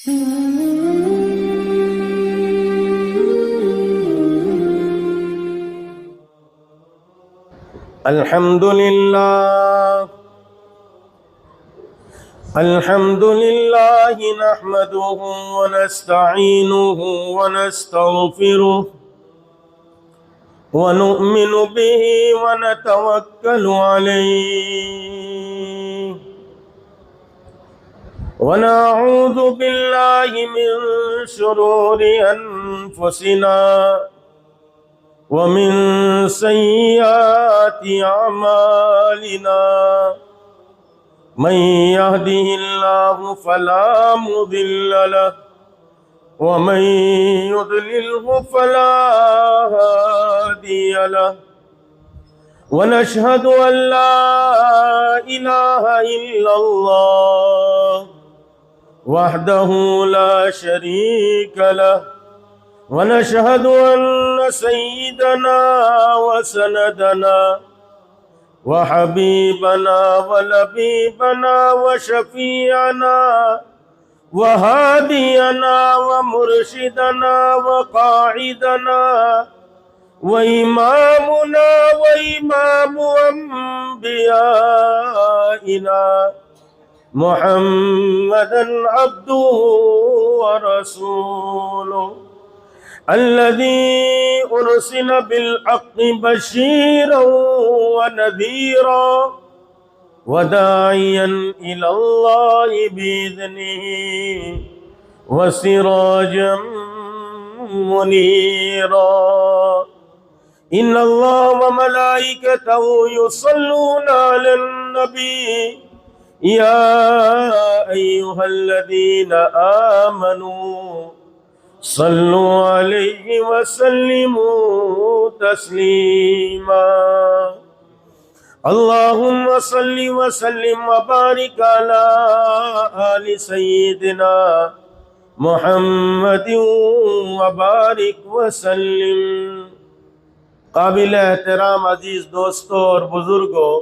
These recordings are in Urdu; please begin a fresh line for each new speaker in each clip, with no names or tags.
الحمد لله نحمده ونستعينه ونستغفره ونؤمن به ونتوكل عليه ونعوذ بالله من شرور أنفسنا ومن سيئات أعمالنا من يهده الله فلا مضل له ومن يضلله فلا هادي له ونشهد أن لا إله إلا الله وحده لا شريك له ونشهد أن سيدنا وسندنا وحبيبنا ولبيبنا وشفيعنا وهادينا ومرشدنا وقاعدنا وإمامنا وإمام أنبيائنا محمدا عبده ورسوله الذي أرسل بالحق بشيرا ونذيرا وداعيا إلى الله بإذنه وسراجا منيرا إن الله وملائكته يصلون على النبي يا أيها الذين آمنوا صلوا عليه وسلموا تسليما اللهم صل وسلم وبارك على آل سيدنا محمد وبارك وسلم۔ قابل احترام عزیز دوستوں اور بزرگوں،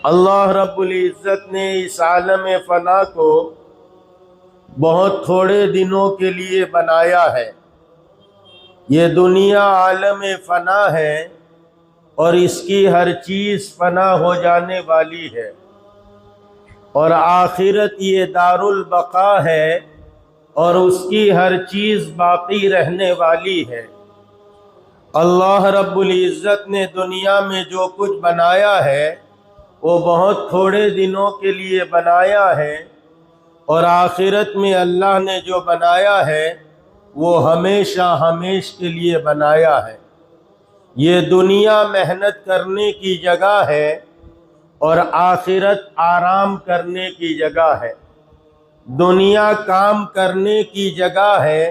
اللہ رب العزت نے اس عالم فنا کو بہت تھوڑے دنوں کے لیے بنایا ہے۔ یہ دنیا عالم فنا ہے اور اس کی ہر چیز فنا ہو جانے والی ہے، اور آخرت یہ دار البقا ہے اور اس کی ہر چیز باقی رہنے والی ہے۔ اللہ رب العزت نے دنیا میں جو کچھ بنایا ہے وہ بہت تھوڑے دنوں کے لیے بنایا ہے، اور آخرت میں اللہ نے جو بنایا ہے وہ ہمیشہ ہمیش کے لیے بنایا ہے۔ یہ دنیا محنت کرنے کی جگہ ہے اور آخرت آرام کرنے کی جگہ ہے۔ دنیا کام کرنے کی جگہ ہے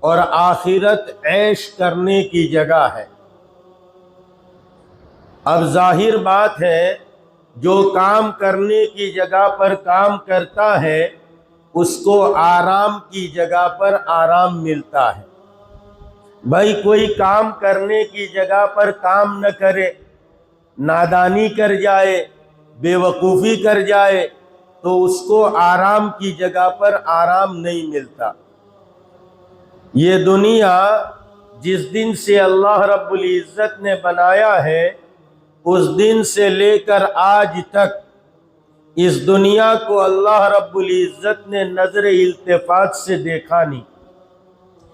اور آخرت عیش کرنے کی جگہ ہے۔ اب ظاہر بات ہے، جو کام کرنے کی جگہ پر کام کرتا ہے اس کو آرام کی جگہ پر آرام ملتا ہے۔ بھائی کوئی کام کرنے کی جگہ پر کام نہ کرے، نادانی کر جائے، بے وقوفی کر جائے تو اس کو آرام کی جگہ پر آرام نہیں ملتا۔ یہ دنیا جس دن سے اللہ رب العزت نے بنایا ہے اس دن سے لے کر آج تک اس دنیا کو اللہ رب العزت نے نظر التفات سے دیکھا نہیں،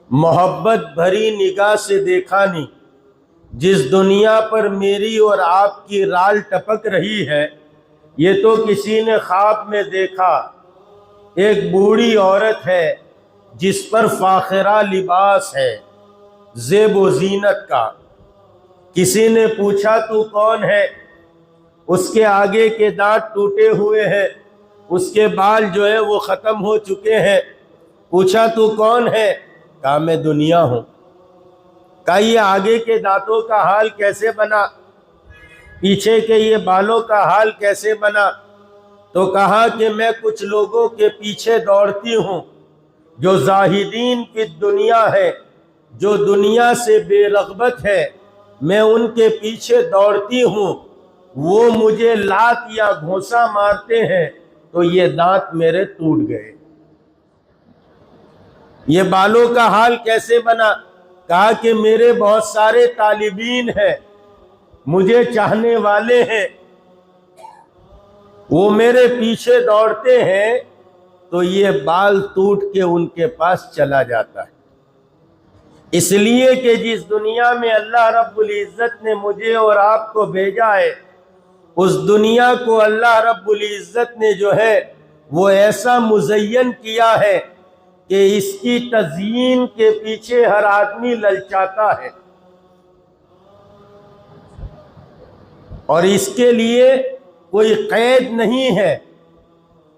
محبت بھری نگاہ سے دیکھا نہیں۔ جس دنیا پر میری اور آپ کی رال ٹپک رہی ہے یہ تو کسی نے خواب میں دیکھا۔ ایک بوڑھی عورت ہے جس پر فاخرہ لباس ہے زیب و زینت کا۔ کسی نے پوچھا تو کون ہے؟ اس کے آگے کے دانت ٹوٹے ہوئے ہیں، اس کے بال جو ہے وہ ختم ہو چکے ہیں۔ پوچھا تو کون ہے؟ کہا میں دنیا ہوں۔ کہا یہ آگے کے دانتوں کا حال کیسے بنا؟ پیچھے کے یہ بالوں کا حال کیسے بنا؟ تو کہا کہ میں کچھ لوگوں کے پیچھے دوڑتی ہوں جو زاہدین کی دنیا ہے، جو دنیا سے بے رغبت ہے، میں ان کے پیچھے دوڑتی ہوں، وہ مجھے لات یا گھونسا مارتے ہیں تو یہ دانت میرے ٹوٹ گئے۔ یہ بالوں کا حال کیسے بنا؟ کہا کہ میرے بہت سارے طالبین ہیں، مجھے چاہنے والے ہیں، وہ میرے پیچھے دوڑتے ہیں تو یہ بال ٹوٹ کے ان کے پاس چلا جاتا ہے۔ اس لیے کہ جس دنیا میں اللہ رب العزت نے مجھے اور آپ کو بھیجا ہے، اس دنیا کو اللہ رب العزت نے جو ہے وہ ایسا مزین کیا ہے کہ اس کی تزیین کے پیچھے ہر آدمی للچاتا ہے، اور اس کے لیے کوئی قید نہیں ہے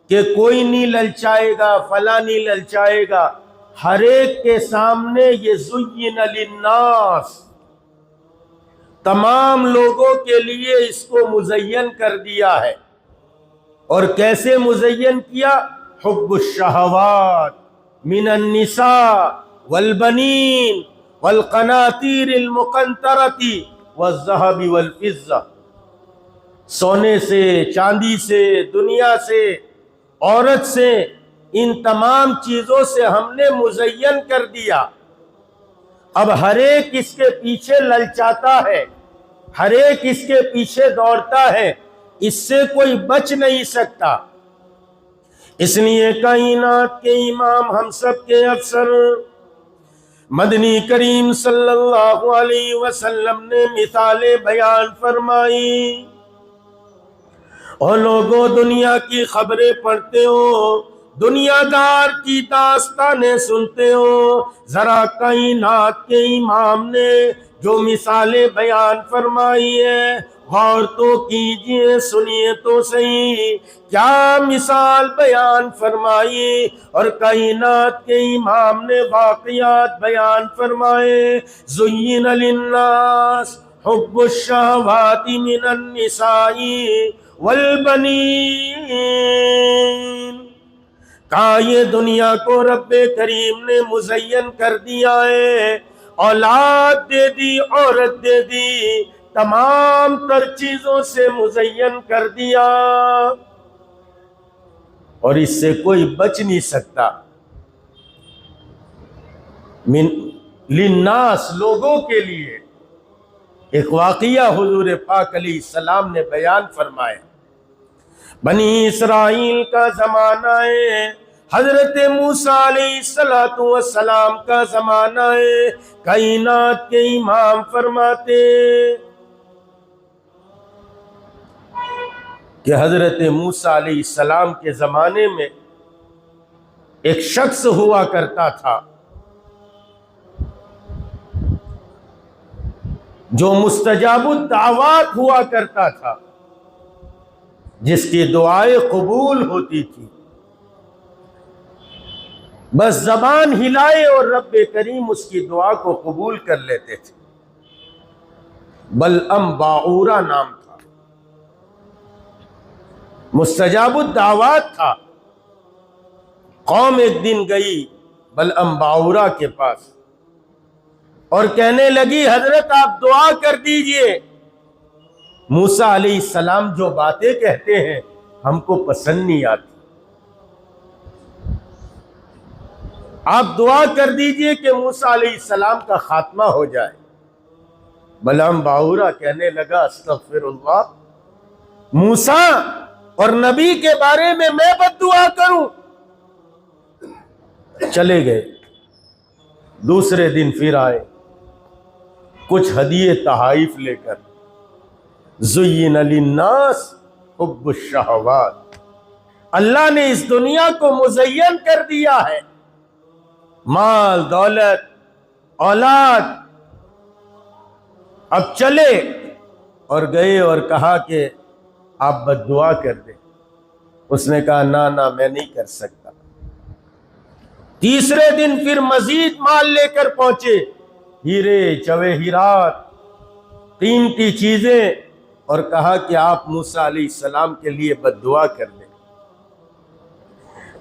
کہ کوئی نہیں للچائے گا، فلاں نہیں للچائے گا۔ ہر ایک کے سامنے یہ زین للناس، تمام لوگوں کے لیے اس کو مزین کر دیا ہے۔ اور کیسے مزین کیا؟ حب الشہوات من النساء والبنین والقناطیر المقنطرۃ والذہب والفضہ، سونے سے، چاندی سے، دنیا سے، عورت سے، ان تمام چیزوں سے ہم نے مزین کر دیا۔ اب ہر ایک اس کے پیچھے للچاتا ہے، ہر ایک اس کے پیچھے دوڑتا ہے، اس سے کوئی بچ نہیں سکتا۔ اس لیے کائنات کے امام، ہم سب کے افسر مدنی کریم صلی اللہ علیہ وسلم نے مثالیں بیان فرمائی۔ اور لوگوں دنیا کی خبریں پڑھتے ہو، دنیا دار کی داستانیں سنتے ہو، ذرا کائنات کے امام نے جو مثالیں بیان فرمائی ہیں غور تو کیجئے، سنیے تو صحیح کیا مثال بیان فرمائی۔ اور کائنات کے امام نے واقعات بیان فرمائے۔ زین للناس حب الشہوات من النساء والبنین، کہا یہ دنیا کو رب کریم نے مزین کر دیا ہے، اولاد دے دی، عورت دے دی، تمام تر چیزوں سے مزین کر دیا، اور اس سے کوئی بچ نہیں سکتا۔ من للناس، لوگوں کے لیے۔ ایک واقعہ حضور پاک علیہ السلام نے بیان فرمایا۔ بنی اسرائیل کا زمانہ ہے، حضرت موسیٰ علیہ السلام کا زمانہ ہے۔ کائنات کے امام فرماتے کہ حضرت موسیٰ علیہ السلام کے زمانے میں ایک شخص ہوا کرتا تھا جو مستجاب الدعوات ہوا کرتا تھا، جس کی دعائیں قبول ہوتی تھی، بس زبان ہلائے اور رب کریم اس کی دعا کو قبول کر لیتے تھے۔ بلعم باعورہ نام تھا، مستجاب الدعوات تھا۔ قوم ایک دن گئی بلعم باعورہ کے پاس اور کہنے لگی حضرت آپ دعا کر دیجئے، موسیٰ علیہ السلام جو باتیں کہتے ہیں ہم کو پسند نہیں آتی، آپ دعا کر دیجئے کہ موسیٰ علیہ السلام کا خاتمہ ہو جائے۔ بلعم باعورہ کہنے لگا استغفر اللہ، موسیٰ اور نبی کے بارے میں بد دعا کروں؟ چلے گئے۔ دوسرے دن پھر آئے کچھ ہدیے تحائف لے کر۔ زین للناس حب الشہوات، اللہ نے اس دنیا کو مزین کر دیا ہے، مال، دولت، اولاد۔ اب چلے اور گئے اور کہا کہ آپ بد دعا کر دیں۔ اس نے کہا نہ میں نہیں کر سکتا۔ تیسرے دن پھر مزید مال لے کر پہنچے، ہیرے، جواہرات، قیمتی چیزیں، اور کہا کہ آپ موسیٰ علیہ السلام کے لیے بد دعا کر دیں۔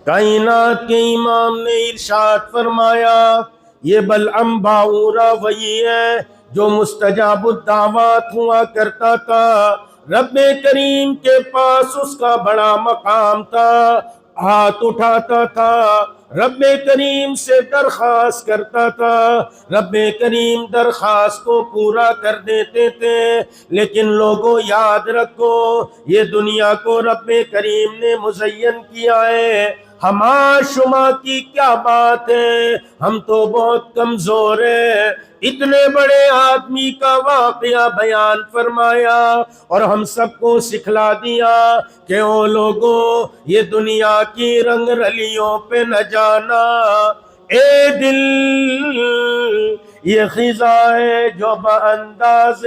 کائنات کے امام نے ارشاد فرمایا یہ بلعم باعورہ وہی ہے جو مستجاب الدعوات ہوا کرتا تھا، رب کریم کے پاس اس کا بڑا مقام تھا، ہاتھ اٹھاتا تھا، رب کریم سے درخواست کرتا تھا، رب کریم درخواست کو پورا کر دیتے تھے۔ لیکن لوگوں یاد رکھو، یہ دنیا کو رب کریم نے مزین کیا ہے، ہما شما کی کیا بات ہے، ہم تو بہت کمزور ہیں۔ اتنے بڑے آدمی کا واقعہ بیان فرمایا اور ہم سب کو سکھلا دیا کہ او لوگوں، یہ دنیا کی رنگ رلیوں پہ نہ جانا، اے دل یہ خزاں ہے جو بانداز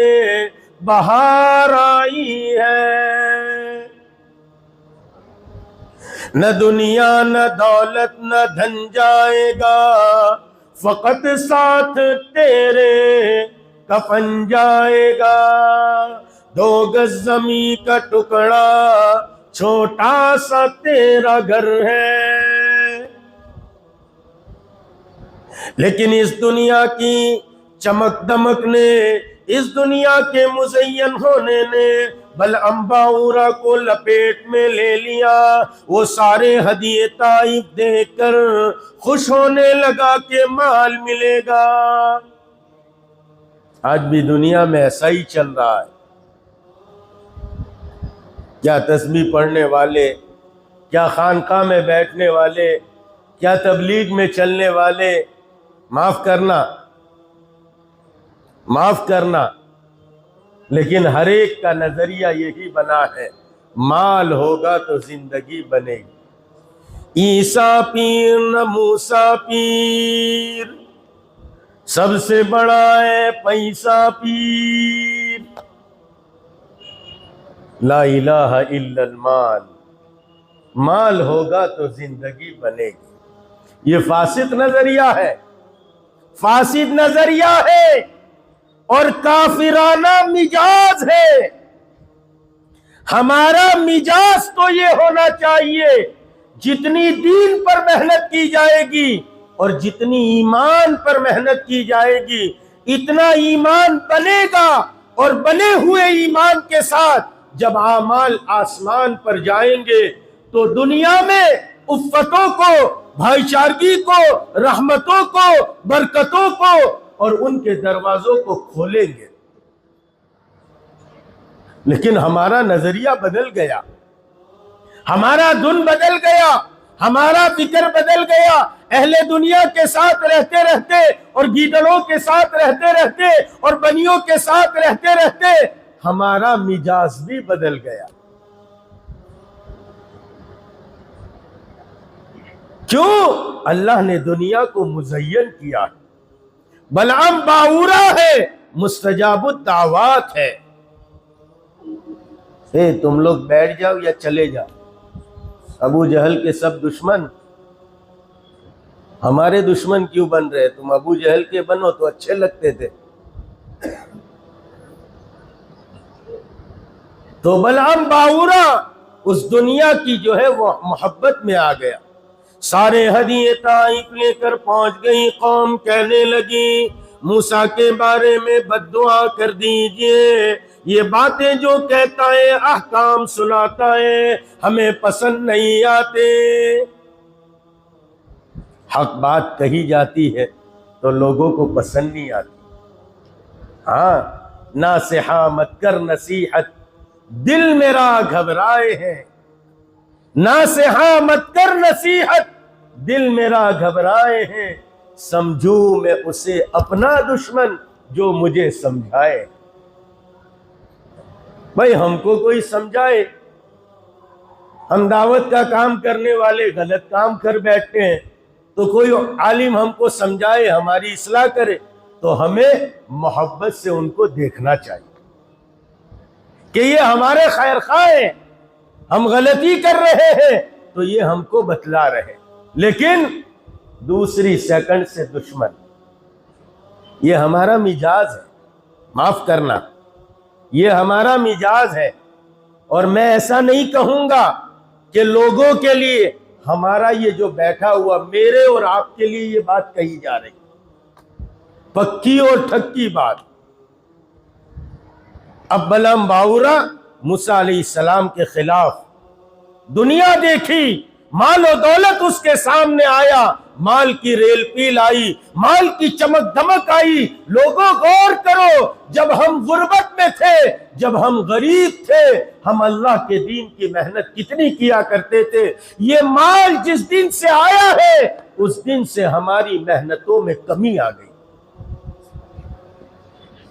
بہار آئی ہے، نہ دنیا نہ دولت نہ دھن جائے گا، فقط ساتھ تیرے کفن جائے گا، 2 گز زمین کا ٹکڑا چھوٹا سا تیرا گھر ہے۔ لیکن اس دنیا کی چمک دمک نے، اس دنیا کے مزین ہونے نے بلعم باورا کو لپیٹ میں لے لیا۔ وہ سارے ہدیے طائف دیکھ کر خوش ہونے لگا کہ مال ملے گا۔ آج بھی دنیا میں ایسا ہی چل رہا ہے۔ کیا تسبیح پڑھنے والے، کیا خانقاہ میں بیٹھنے والے، کیا تبلیغ میں چلنے والے، معاف کرنا، لیکن ہر ایک کا نظریہ یہی بنا ہے، مال ہوگا تو زندگی بنے گی۔ عیسیٰ پیر نہ موسیٰ پیر، سب سے بڑا ہے پیسہ پیر، لا الہ الا المال، مال ہوگا تو زندگی بنے گی۔ یہ فاسد نظریہ ہے، فاسد نظریہ ہے اور کافرانہ مزاج ہے۔ ہمارا مزاج تو یہ ہونا چاہیے، جتنی دین پر محنت کی جائے گی اور جتنی ایمان پر محنت کی جائے گی، اتنا ایمان بنے گا، اور بنے ہوئے ایمان کے ساتھ جب اعمال آسمان پر جائیں گے تو دنیا میں الفتوں کو، بھائی چارگی کو، رحمتوں کو، برکتوں کو اور ان کے دروازوں کو کھولیں گے۔ لیکن ہمارا نظریہ بدل گیا، ہمارا دن بدل گیا، ہمارا فکر بدل گیا۔ اہل دنیا کے ساتھ رہتے رہتے اور گیدڑوں کے ساتھ رہتے رہتے اور بنیوں کے ساتھ رہتے رہتے ہمارا مزاج بھی بدل گیا۔ کیوں؟ اللہ نے دنیا کو مزین کیا ہے۔ بلعم باورا ہے، مستجاب الدعوات ہے۔ تم لوگ بیٹھ جاؤ یا چلے جاؤ۔ ابو جہل کے سب دشمن ہمارے دشمن کیوں بن رہے؟ تم ابو جہل کے بنو تو اچھے لگتے تھے۔ تو بلعم باورا اس دنیا کی جو ہے وہ محبت میں آ گیا۔ سارے ہدیے طائف لے کر پہنچ گئی۔ قوم کہنے لگی موسیٰ کے بارے میں بد دعا کر دیجئے، یہ باتیں جو کہتا ہے، احکام سناتا ہے، ہمیں پسند نہیں آتے۔ حق بات کہی جاتی ہے تو لوگوں کو پسند نہیں آتی۔ ہاں، ناصحہ مت کر نصیحت، دل میرا گھبرائے ہیں۔ ناصحہ مت کر نصیحت، دل میرا گھبرائے ہیں، سمجھوں میں اسے اپنا دشمن جو مجھے سمجھائے۔ بھائی ہم کو کوئی سمجھائے، ہم دعوت کا کام کرنے والے غلط کام کر بیٹھتے ہیں، تو کوئی عالم ہم کو سمجھائے، ہماری اصلاح کرے، تو ہمیں محبت سے ان کو دیکھنا چاہیے کہ یہ ہمارے خیر خواہ ہیں، ہم غلطی کر رہے ہیں تو یہ ہم کو بتلا رہے، لیکن دوسری سیکنڈ سے دشمن۔ یہ ہمارا مزاج ہے، معاف کرنا، یہ ہمارا مزاج ہے۔ اور میں ایسا نہیں کہوں گا کہ لوگوں کے لیے ہمارا یہ جو بیٹھا ہوا، میرے اور آپ کے لیے یہ بات کہی جا رہی، پکی اور ٹھکی بات۔ اب بلعم باورا موسیٰ علیہ السلام کے خلاف، دنیا دیکھی مال و دولت اس کے سامنے آیا، مال کی ریل پیل آئی، مال کی چمک دمک آئی۔ لوگوں غور کرو، جب ہم غربت میں تھے، جب ہم غریب تھے، ہم اللہ کے دین کی محنت کتنی کیا کرتے تھے۔ یہ مال جس دن سے آیا ہے اس دن سے ہماری محنتوں میں کمی آ گئی۔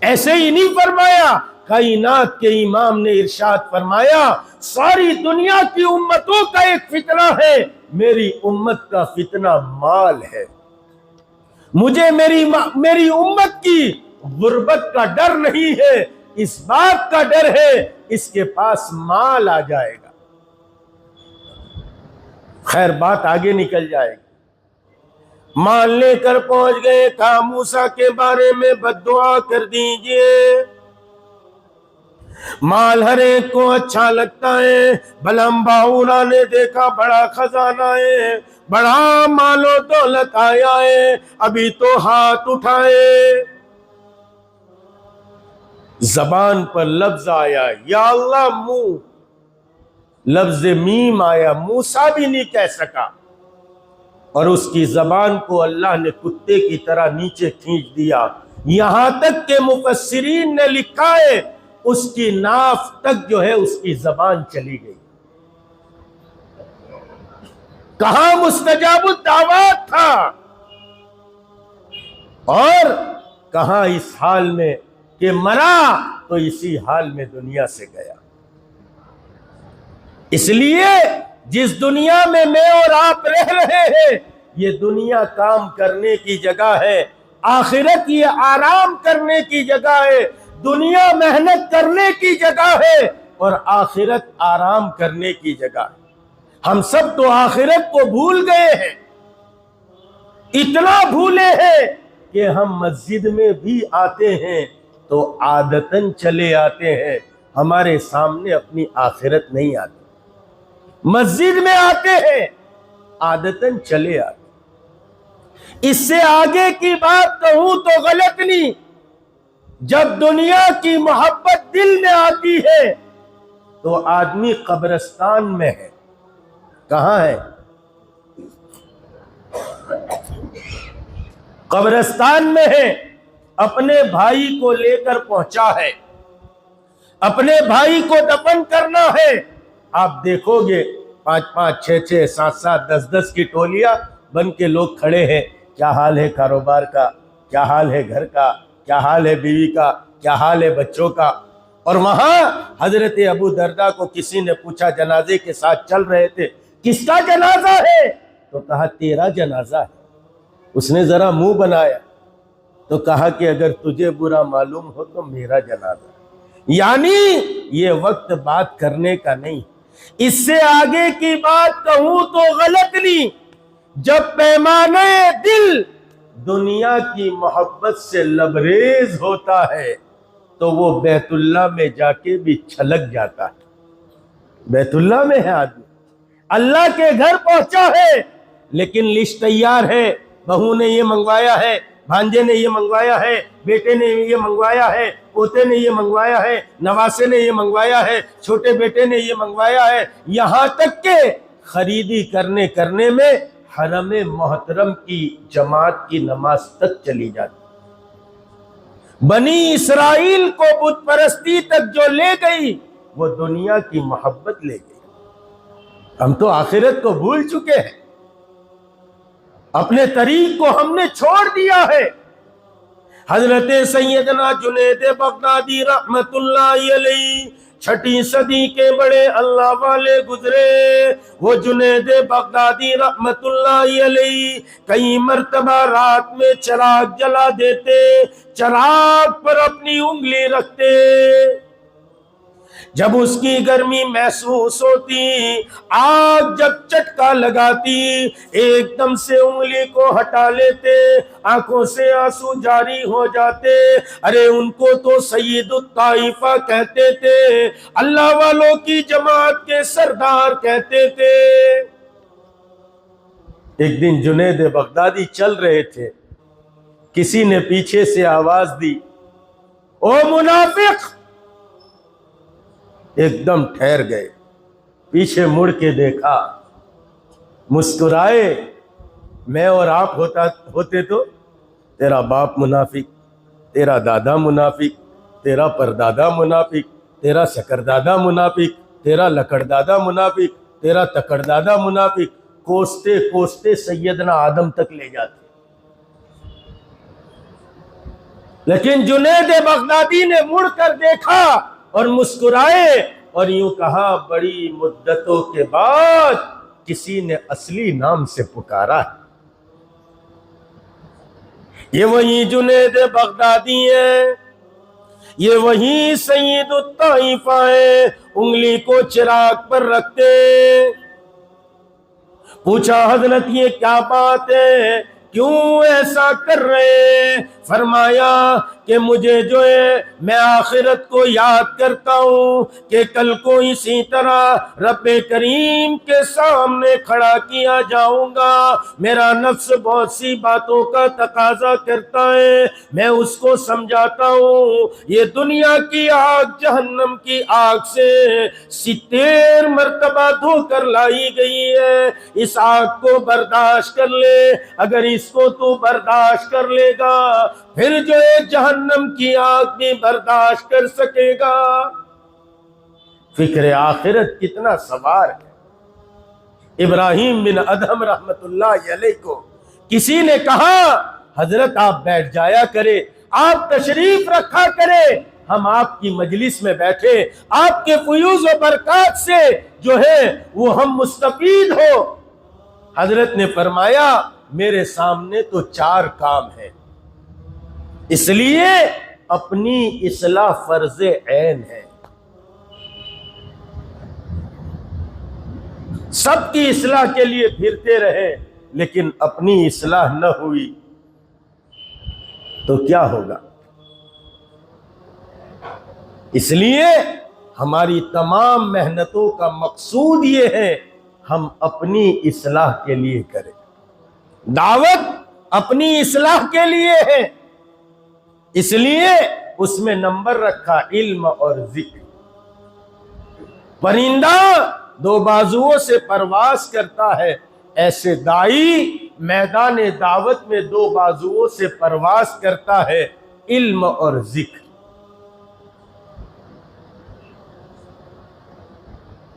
ایسے ہی نہیں فرمایا، کائنات کے امام نے ارشاد فرمایا ساری دنیا کی امتوں کا ایک فتنہ ہے، میری امت کا فتنہ مال ہے۔ مجھے میری امت کی غربت کا ڈر نہیں ہے، اس بات کا ڈر ہے اس کے پاس مال آ جائے گا۔ خیر بات آگے نکل جائے گی۔ مال لے کر پہنچ گئے، کہا موسیٰ کے بارے میں بد دعا کر دیجئے۔ مال ہر ایک کو اچھا لگتا ہے، بلم باورا نے دیکھا بڑا خزانہ ہے، بڑا مال و دولت آیا ہے، ابھی تو ہاتھ اٹھائے۔ زبان پر لفظ آیا یا اللہ، منہ لفظ میم آیا، موسیٰ بھی نہیں کہہ سکا، اور اس کی زبان کو اللہ نے کتے کی طرح نیچے کھینچ دیا۔ یہاں تک کہ مفسرین نے لکھا ہے اس کی ناف تک جو ہے اس کی زبان چلی گئی۔ کہاں مستجاب الدعوات تھا، اور کہاں اس حال میں کہ مرا تو اسی حال میں دنیا سے گیا۔ اس لیے جس دنیا میں اور آپ رہ رہے ہیں، یہ دنیا کام کرنے کی جگہ ہے، آخرت یہ آرام کرنے کی جگہ ہے۔ دنیا محنت کرنے کی جگہ ہے اور آخرت آرام کرنے کی جگہ ہے۔ ہم سب تو آخرت کو بھول گئے ہیں، اتنا بھولے ہیں کہ ہم مسجد میں بھی آتے ہیں تو عادتاً چلے آتے ہیں، ہمارے سامنے اپنی آخرت نہیں آتی۔ مسجد میں آتے ہیں عادتاً چلے آتے۔ اس سے آگے کی بات کہوں تو غلط نہیں، جب دنیا کی محبت دل میں آتی ہے تو آدمی قبرستان میں ہے۔ کہاں ہے؟ قبرستان میں ہے، اپنے بھائی کو لے کر پہنچا ہے، اپنے بھائی کو دفن کرنا ہے۔ آپ دیکھو گے 5-5, 6-6, 7-7, 10-10 کی ٹولیاں بن کے لوگ کھڑے ہیں۔ کیا حال ہے کاروبار کا، کیا حال ہے گھر کا، کیا حال ہے بیوی کا، کیا حال ہے بچوں کا۔ اور وہاں حضرت ابو درداء کو کسی نے پوچھا، جنازے کے ساتھ چل رہے تھے، کس کا جنازہ ہے؟ تو کہا تیرا جنازہ ہے۔ اس نے ذرا منہ بنایا تو کہا کہ اگر تجھے برا معلوم ہو تو میرا جنازہ ہے۔ یعنی یہ وقت بات کرنے کا نہیں۔ اس سے آگے کی بات کہوں تو غلط نہیں، جب پیمانہ دل دنیا کی محبت سے لبریز ہوتا ہے تو وہ بیت اللہ میں جا کے بھی چھلک جاتا ہے۔ بیت اللہ میں ہے آدمی، اللہ کے گھر پہنچا ہے، لیکن لسٹ تیار ہے، بہو نے یہ منگوایا ہے، بھانجے نے یہ منگوایا ہے، بیٹے نے یہ منگوایا ہے، پوتے نے یہ منگوایا ہے، نواسے نے یہ منگوایا ہے، چھوٹے بیٹے نے یہ منگوایا ہے، یہاں تک کہ خریدی کرنے میں حرم محترم کی جماعت کی نماز تک چلی جاتی۔ بنی اسرائیل کو بت پرستی تک جو لے گئی وہ دنیا کی محبت لے گئی۔ ہم تو آخرت کو بھول چکے ہیں، اپنے طریق کو ہم نے چھوڑ دیا ہے۔ حضرت سیدنا جنید بغدادی رحمت اللہ علیہ 6 صدی کے بڑے اللہ والے گزرے۔ وہ جنید بغدادی رحمت اللہ علیہ کئی مرتبہ رات میں چراغ جلا دیتے، چراغ پر اپنی انگلی رکھتے، جب اس کی گرمی محسوس ہوتی، آگ جب چٹکا لگاتی، ایک دم سے انگلی کو ہٹا لیتے، آنکھوں سے آنسو جاری ہو جاتے۔ ارے ان کو تو سید الطائفہ کہتے تھے، اللہ والوں کی جماعت کے سردار کہتے تھے۔ ایک دن جنید بغدادی چل رہے تھے، کسی نے پیچھے سے آواز دی، او منافق! ایک دم ٹھہر گئے، پیچھے مڑ کے دیکھا مسکرائے میں اور آپ ہوتے تو تیرا باپ منافق، تیرا دادا منافق، تیرا پردادا منافق، تیرا سکردادا منافق، تیرا لکڑدادا منافق، تیرا تکڑدادا منافق، کوستے کوستے سیدنا آدم تک لے جاتے. لیکن جنید بغدادی نے مڑ کر دیکھا اور مسکرائے اور یوں کہا بڑی مدتوں کے بعد کسی نے اصلی نام سے پکارا ہے. یہ وہی جنید بغدادی ہے، یہ وہی سید الطائفہ ہے، انگلی کو چراغ پر رکھتے. پوچھا حضرت یہ کیا بات ہے، کیوں ایسا کر رہے؟ فرمایا کہ مجھے جو ہے میں آخرت کو یاد کرتا ہوں کہ کل کو اسی طرح رب کریم کے سامنے کھڑا کیا جاؤں گا. میرا نفس بہت سی باتوں کا تقاضا کرتا ہے، میں اس کو سمجھاتا ہوں. یہ دنیا کی آگ جہنم کی آگ سے 70 مرتبہ دھو کر لائی گئی ہے. اس آگ کو برداشت کر لے، اگر اس کو تو برداشت کر لے گا پھر جو ہے جہنم کی آگ بھی برداشت کر سکے گا. فکر آخرت کتنا سوار ہے. ابراہیم بن ادہم رحمت اللہ علیہ کو کسی نے کہا حضرت آپ بیٹھ جایا کرے، آپ تشریف رکھا کرے، ہم آپ کی مجلس میں بیٹھے، آپ کے فیوز و برکات سے جو ہے وہ ہم مستفید ہو. حضرت نے فرمایا میرے سامنے تو 4 کام ہیں، اس لیے اپنی اصلاح فرض عین ہے. سب کی اصلاح کے لیے پھرتے رہے لیکن اپنی اصلاح نہ ہوئی تو کیا ہوگا؟ اس لیے ہماری تمام محنتوں کا مقصود یہ ہے ہم اپنی اصلاح کے لیے کریں. دعوت اپنی اصلاح کے لیے ہے، اس لیے اس میں نمبر رکھا علم اور ذکر. پرندہ 2 بازوؤں سے پرواز کرتا ہے، ایسے دائی میدان دعوت میں 2 بازوؤں سے پرواز کرتا ہے، علم اور ذکر.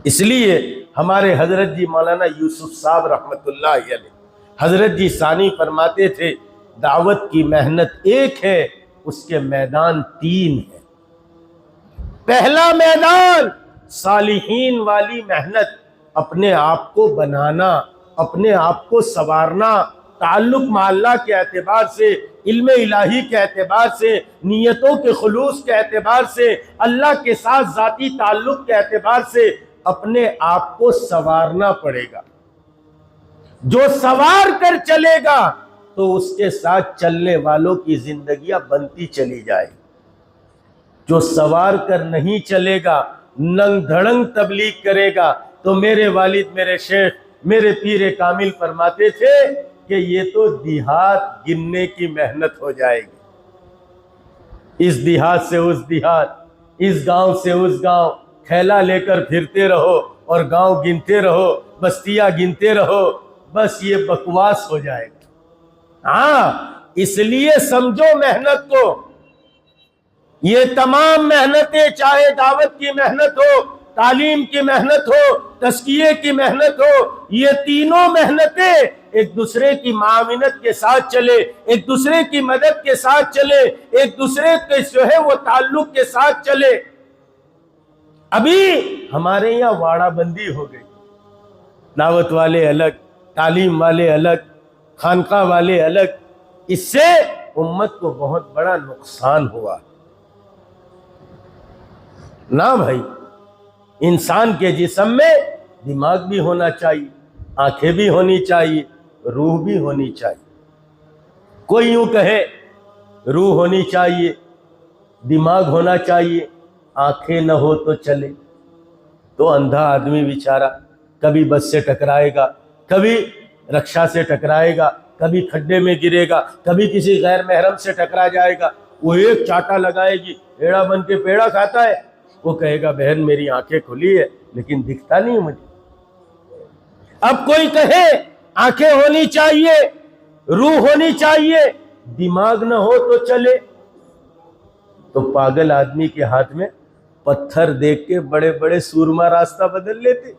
اس لیے ہمارے حضرت جی مولانا یوسف صاحب رحمت اللہ علیہ حضرت جی ثانی فرماتے تھے دعوت کی محنت ایک ہے، اس کے میدان 3 ہیں. پہلا میدان صالحین والی محنت، اپنے آپ کو بنانا، اپنے آپ کو سنوارنا، تعلق مع اللہ کے اعتبار سے، علم الہی کے اعتبار سے، نیتوں کے خلوص کے اعتبار سے، اللہ کے ساتھ ذاتی تعلق کے اعتبار سے اپنے آپ کو سنوارنا پڑے گا. جو سنوار کر چلے گا تو اس کے ساتھ چلنے والوں کی زندگیاں بنتی چلی جائے. جو سنوار کر نہیں چلے گا، ننگ دھڑنگ تبلیغ کرے گا تو میرے والد، میرے شیخ، میرے پیر کامل فرماتے تھے کہ یہ تو دیہات گننے کی محنت ہو جائے گی. اس دیہات سے اس دیہات، اس گاؤں سے اس گاؤں کھیلا لے کر پھرتے رہو اور گاؤں گنتے رہو، بستیاں گنتے رہو، بس یہ بکواس ہو جائے گا. ہاں اس لیے سمجھو محنت کو. یہ تمام محنتیں، چاہے دعوت کی محنت ہو، تعلیم کی محنت ہو، تزکیے کی محنت ہو، یہ تینوں محنتیں ایک دوسرے کی معاونت کے ساتھ چلے، ایک دوسرے کی مدد کے ساتھ چلے، ایک دوسرے کے جو ہے وہ تعلق کے ساتھ چلے. ابھی ہمارے یہاں واڑہ بندی ہو گئی، دعوت والے الگ، تعلیم والے الگ، خانقاہ والے الگ. اس سے امت کو بہت بڑا نقصان ہوا. نہ بھائی، انسان کے جسم میں دماغ بھی ہونا چاہیے، آنکھیں بھی ہونی چاہیے، روح بھی ہونی چاہیے. کوئی یوں کہے روح ہونی چاہیے، دماغ ہونا چاہیے، آنکھیں نہ ہو تو چلے، تو اندھا آدمی بیچارہ کبھی بس سے ٹکرائے گا، کبھی رکشا سے ٹکرائے گا، کبھی کھڈے میں گرے گا، کبھی کسی غیر محرم سے ٹکرا جائے گا. وہ ایک چاٹا لگائے گی، ایڑا بن کے پیڑا کھاتا ہے. وہ کہے گا بہن میری آنکھیں کھلی ہے لیکن دکھتا نہیں مجھے. اب کوئی کہے آنکھیں ہونی چاہیے، روح ہونی چاہیے، دماغ نہ ہو تو چلے، تو پاگل آدمی کے ہاتھ میں پتھر دیکھ کے بڑے بڑے سورما راستہ بدل لیتے۔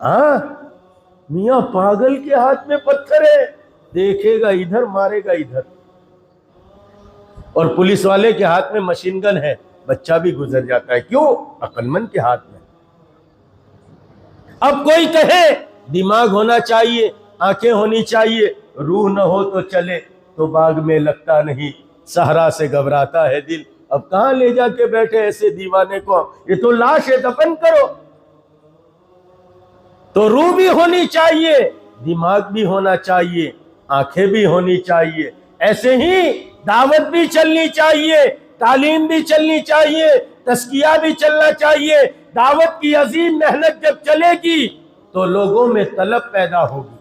ہاں میاں پاگل کے ہاتھ میں پتھر ہے، دیکھے گا ادھر مارے گا ادھر، اور پولیس والے کے ہاتھ میں مشین گن ہے، بچہ بھی گزر جاتا ہے، کیوں؟ عقل مند کے ہاتھ میں۔ اب کوئی کہے دماغ ہونا چاہیے، آنکھیں ہونی چاہیے، روح نہ ہو تو چلے، تو باغ میں لگتا نہیں، صحرا سے گھبراتا ہے دل۔ اب کہاں لے جا کے بیٹھے ایسے دیوانے کو، یہ تو لاش ہے، دفن کرو۔ تو روح بھی ہونی چاہیے، دماغ بھی ہونا چاہیے، آنکھیں بھی ہونی چاہیے، ایسے ہی دعوت بھی چلنی چاہیے، تعلیم بھی چلنی چاہیے، تزکیہ بھی چلنا چاہیے۔ دعوت کی عظیم محنت جب چلے گی تو لوگوں میں طلب پیدا ہوگی،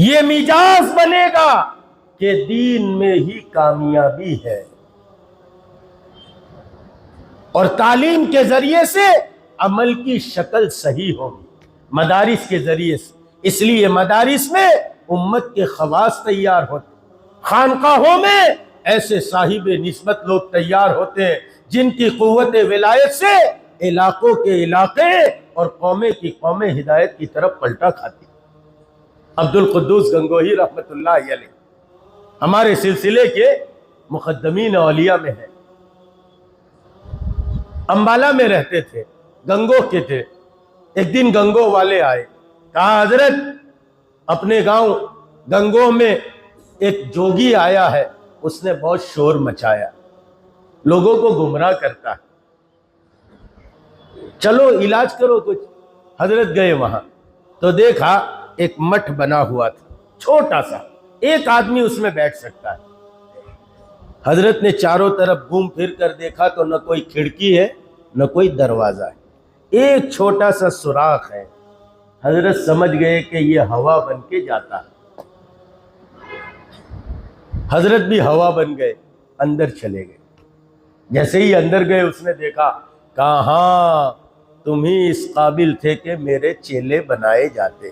یہ مزاج بنے گا کہ دین میں ہی کامیابی ہے، اور تعلیم کے ذریعے سے عمل کی شکل صحیح ہوگی، مدارس کے ذریعے سے۔ اس لیے مدارس میں امت کے خواص تیار ہوتے، خانقاہوں میں ایسے صاحب نسبت لوگ تیار ہوتے ہیں جن کی قوت ولایت سے علاقوں کے علاقے اور قومیں کی قومیں ہدایت کی طرف پلٹا کھاتی۔ عبد القدوس گنگوہی رحمت اللہ علیہ ہمارے سلسلے کے مقدمین اولیاء میں ہیں، امبالہ میں رہتے تھے، گنگو کے تھے۔ ایک دن گنگو والے آئے، کہا حضرت اپنے گاؤں گنگو میں ایک جوگی آیا ہے، اس نے بہت شور مچایا، لوگوں کو گمراہ کرتا ہے، چلو علاج کرو کچھ۔ حضرت گئے وہاں تو دیکھا ایک مٹھ بنا ہوا تھا، چھوٹا سا، ایک آدمی اس میں بیٹھ سکتا ہے۔ حضرت نے چاروں طرف گھوم پھر کر دیکھا تو نہ کوئی کھڑکی ہے نہ کوئی دروازہ ہے، ایک چھوٹا سا سوراخ ہے۔ حضرت سمجھ گئے کہ یہ ہوا بن کے جاتا ہے۔ حضرت بھی ہوا بن گئے، اندر چلے گئے۔ جیسے ہی اندر گئے اس نے دیکھا، کہا ہاں تم ہی اس قابل تھے کہ میرے چیلے بنائے جاتے۔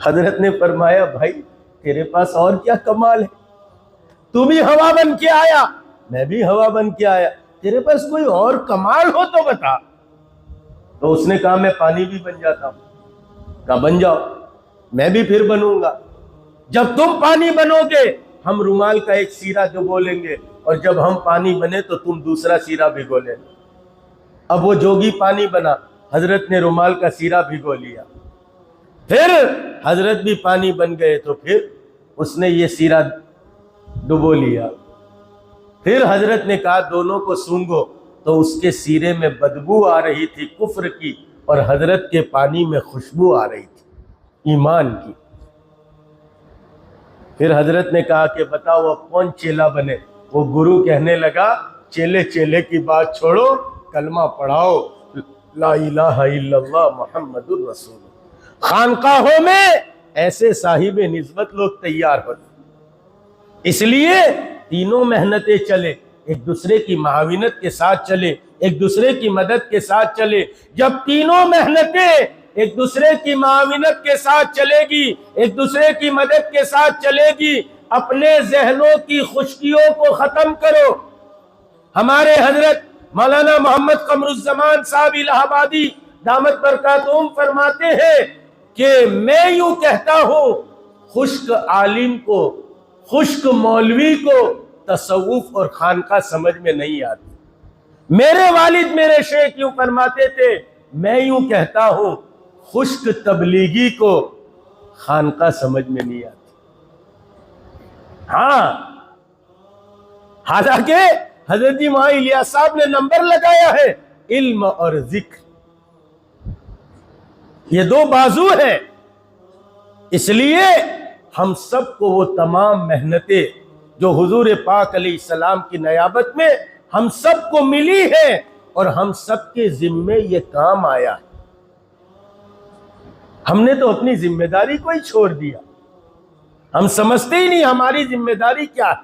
حضرت نے فرمایا بھائی تیرے پاس اور کیا کمال ہے، تو بھی ہوا بن کے آیا، میں بھی ہوا بن کے آیا، تیرے پاس کوئی اور کمال ہو تو بتا۔ تو اس نے کہا میں پانی بھی بن جاتا ہوں۔ کہا بن جاؤ، میں بھی پھر بنوں گا۔ جب تم پانی بنو گے ہم رومال کا ایک سیرا ڈبو لیں گے، اور جب ہم پانی بنے تو تم دوسرا سیرا بھگو لینا۔ اب وہ جوگی پانی بنا، حضرت نے رومال کا سیرا بھگو لیا، پھر حضرت بھی پانی بن گئے تو پھر اس نے یہ سیرا ڈبو لیا۔ پھر حضرت نے کہا دونوں کو سونگھو، تو اس کے سیرے میں بدبو آ رہی تھی کفر کی، اور حضرت کے پانی میں خوشبو آ رہی تھی ایمان کی۔ پھر حضرت نے کہا کہ بتاؤ اب کون چیلا بنے؟ وہ گرو کہنے لگا چیلے چیلے کی بات چھوڑو، کلمہ پڑھاؤ لا الہ الا اللہ محمد الرسول۔ خانقاہوں میں ایسے صاحب نسبت لوگ تیار ہوتے، اس لیے تینوں محنتیں چلے، ایک دوسرے کی معاونت کے ساتھ چلے، ایک دوسرے کی مدد کے ساتھ چلے۔ جب تینوں محنتیں ایک دوسرے کی معاونت کے ساتھ چلے گی، ایک دوسرے کی مدد کے ساتھ چلے گی، اپنے ذہنوں کی خشکیوں کو ختم کرو۔ ہمارے حضرت مولانا محمد قمر الزمان صاحب الہ آبادی دامت برکاتہم فرماتے ہیں کہ میں یوں کہتا ہوں خشک عالم کو، خشک مولوی کو تصوف اور خانقاہ سمجھ میں نہیں آتی۔ میرے والد میرے شیخ یوں فرماتے تھے، میں یوں کہتا ہوں خشک تبلیغی کو خانقاہ سمجھ میں نہیں آتی۔ ہاں حالانکہ حضرت جی وہاں الیاس صاحب نے نمبر لگایا ہے، علم اور ذکر یہ دو بازو ہیں۔ اس لیے ہم سب کو وہ تمام محنتیں جو حضور پاک علیہ السلام کی نیابت میں ہم سب کو ملی ہے، اور ہم سب کے ذمے یہ کام آیا ہے، ہم نے تو اپنی ذمہ داری کو ہی چھوڑ دیا۔ ہم سمجھتے ہی نہیں ہماری ذمہ داری کیا ہے،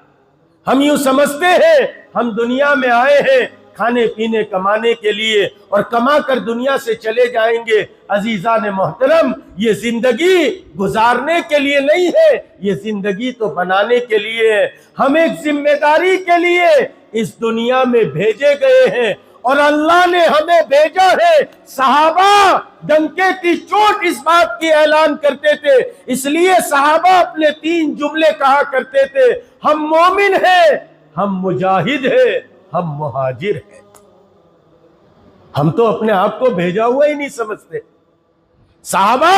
ہم یوں سمجھتے ہیں ہم دنیا میں آئے ہیں کھانے پینے کمانے کے لیے اور کما کر دنیا سے چلے جائیں گے۔ عزیزان محترم، یہ زندگی گزارنے کے لیے نہیں ہے، یہ زندگی تو بنانے کے لیے ہے۔ ہم ایک ذمہ داری کے لیے اس دنیا میں بھیجے گئے ہیں اور اللہ نے ہمیں بھیجا ہے۔ صحابہ ڈنکے کی چوٹ اس بات کی اعلان کرتے تھے، اس لیے صحابہ اپنے 3 جملے کہا کرتے تھے: ہم مومن ہیں، ہم مجاہد ہیں، ہم مہاجر ہیں۔ ہم تو اپنے آپ کو بھیجا ہوا ہی نہیں سمجھتے۔ صحابہ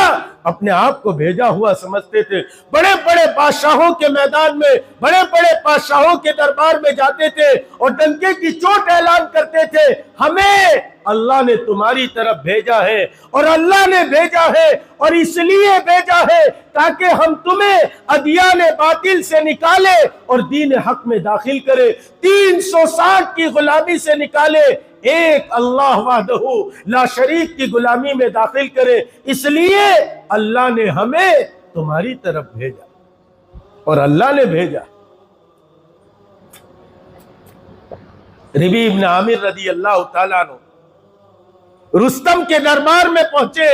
اپنے آپ کو بھیجا ہوا سمجھتے تھے۔ بڑے بڑے بادشاہوں کے میدان میں، بڑے بڑے بادشاہوں کے دربار میں جاتے تھے اور ڈنکے کی چوٹ اعلان کرتے تھے: ہمیں اللہ نے تمہاری طرف بھیجا ہے، اور اللہ نے بھیجا ہے اور اس لیے بھیجا ہے تاکہ ہم تمہیں ادیان باطل سے نکالے اور دین حق میں داخل کرے، 360 کی غلامی سے نکالے، ایک اللہ وحدہ لا شریک کی غلامی میں داخل کرے۔ اس لیے اللہ نے ہمیں تمہاری طرف بھیجا، اور اللہ نے بھیجا۔ ربیع بن عامر رضی اللہ تعالیٰ عنہ رستم کے دربار میں پہنچے۔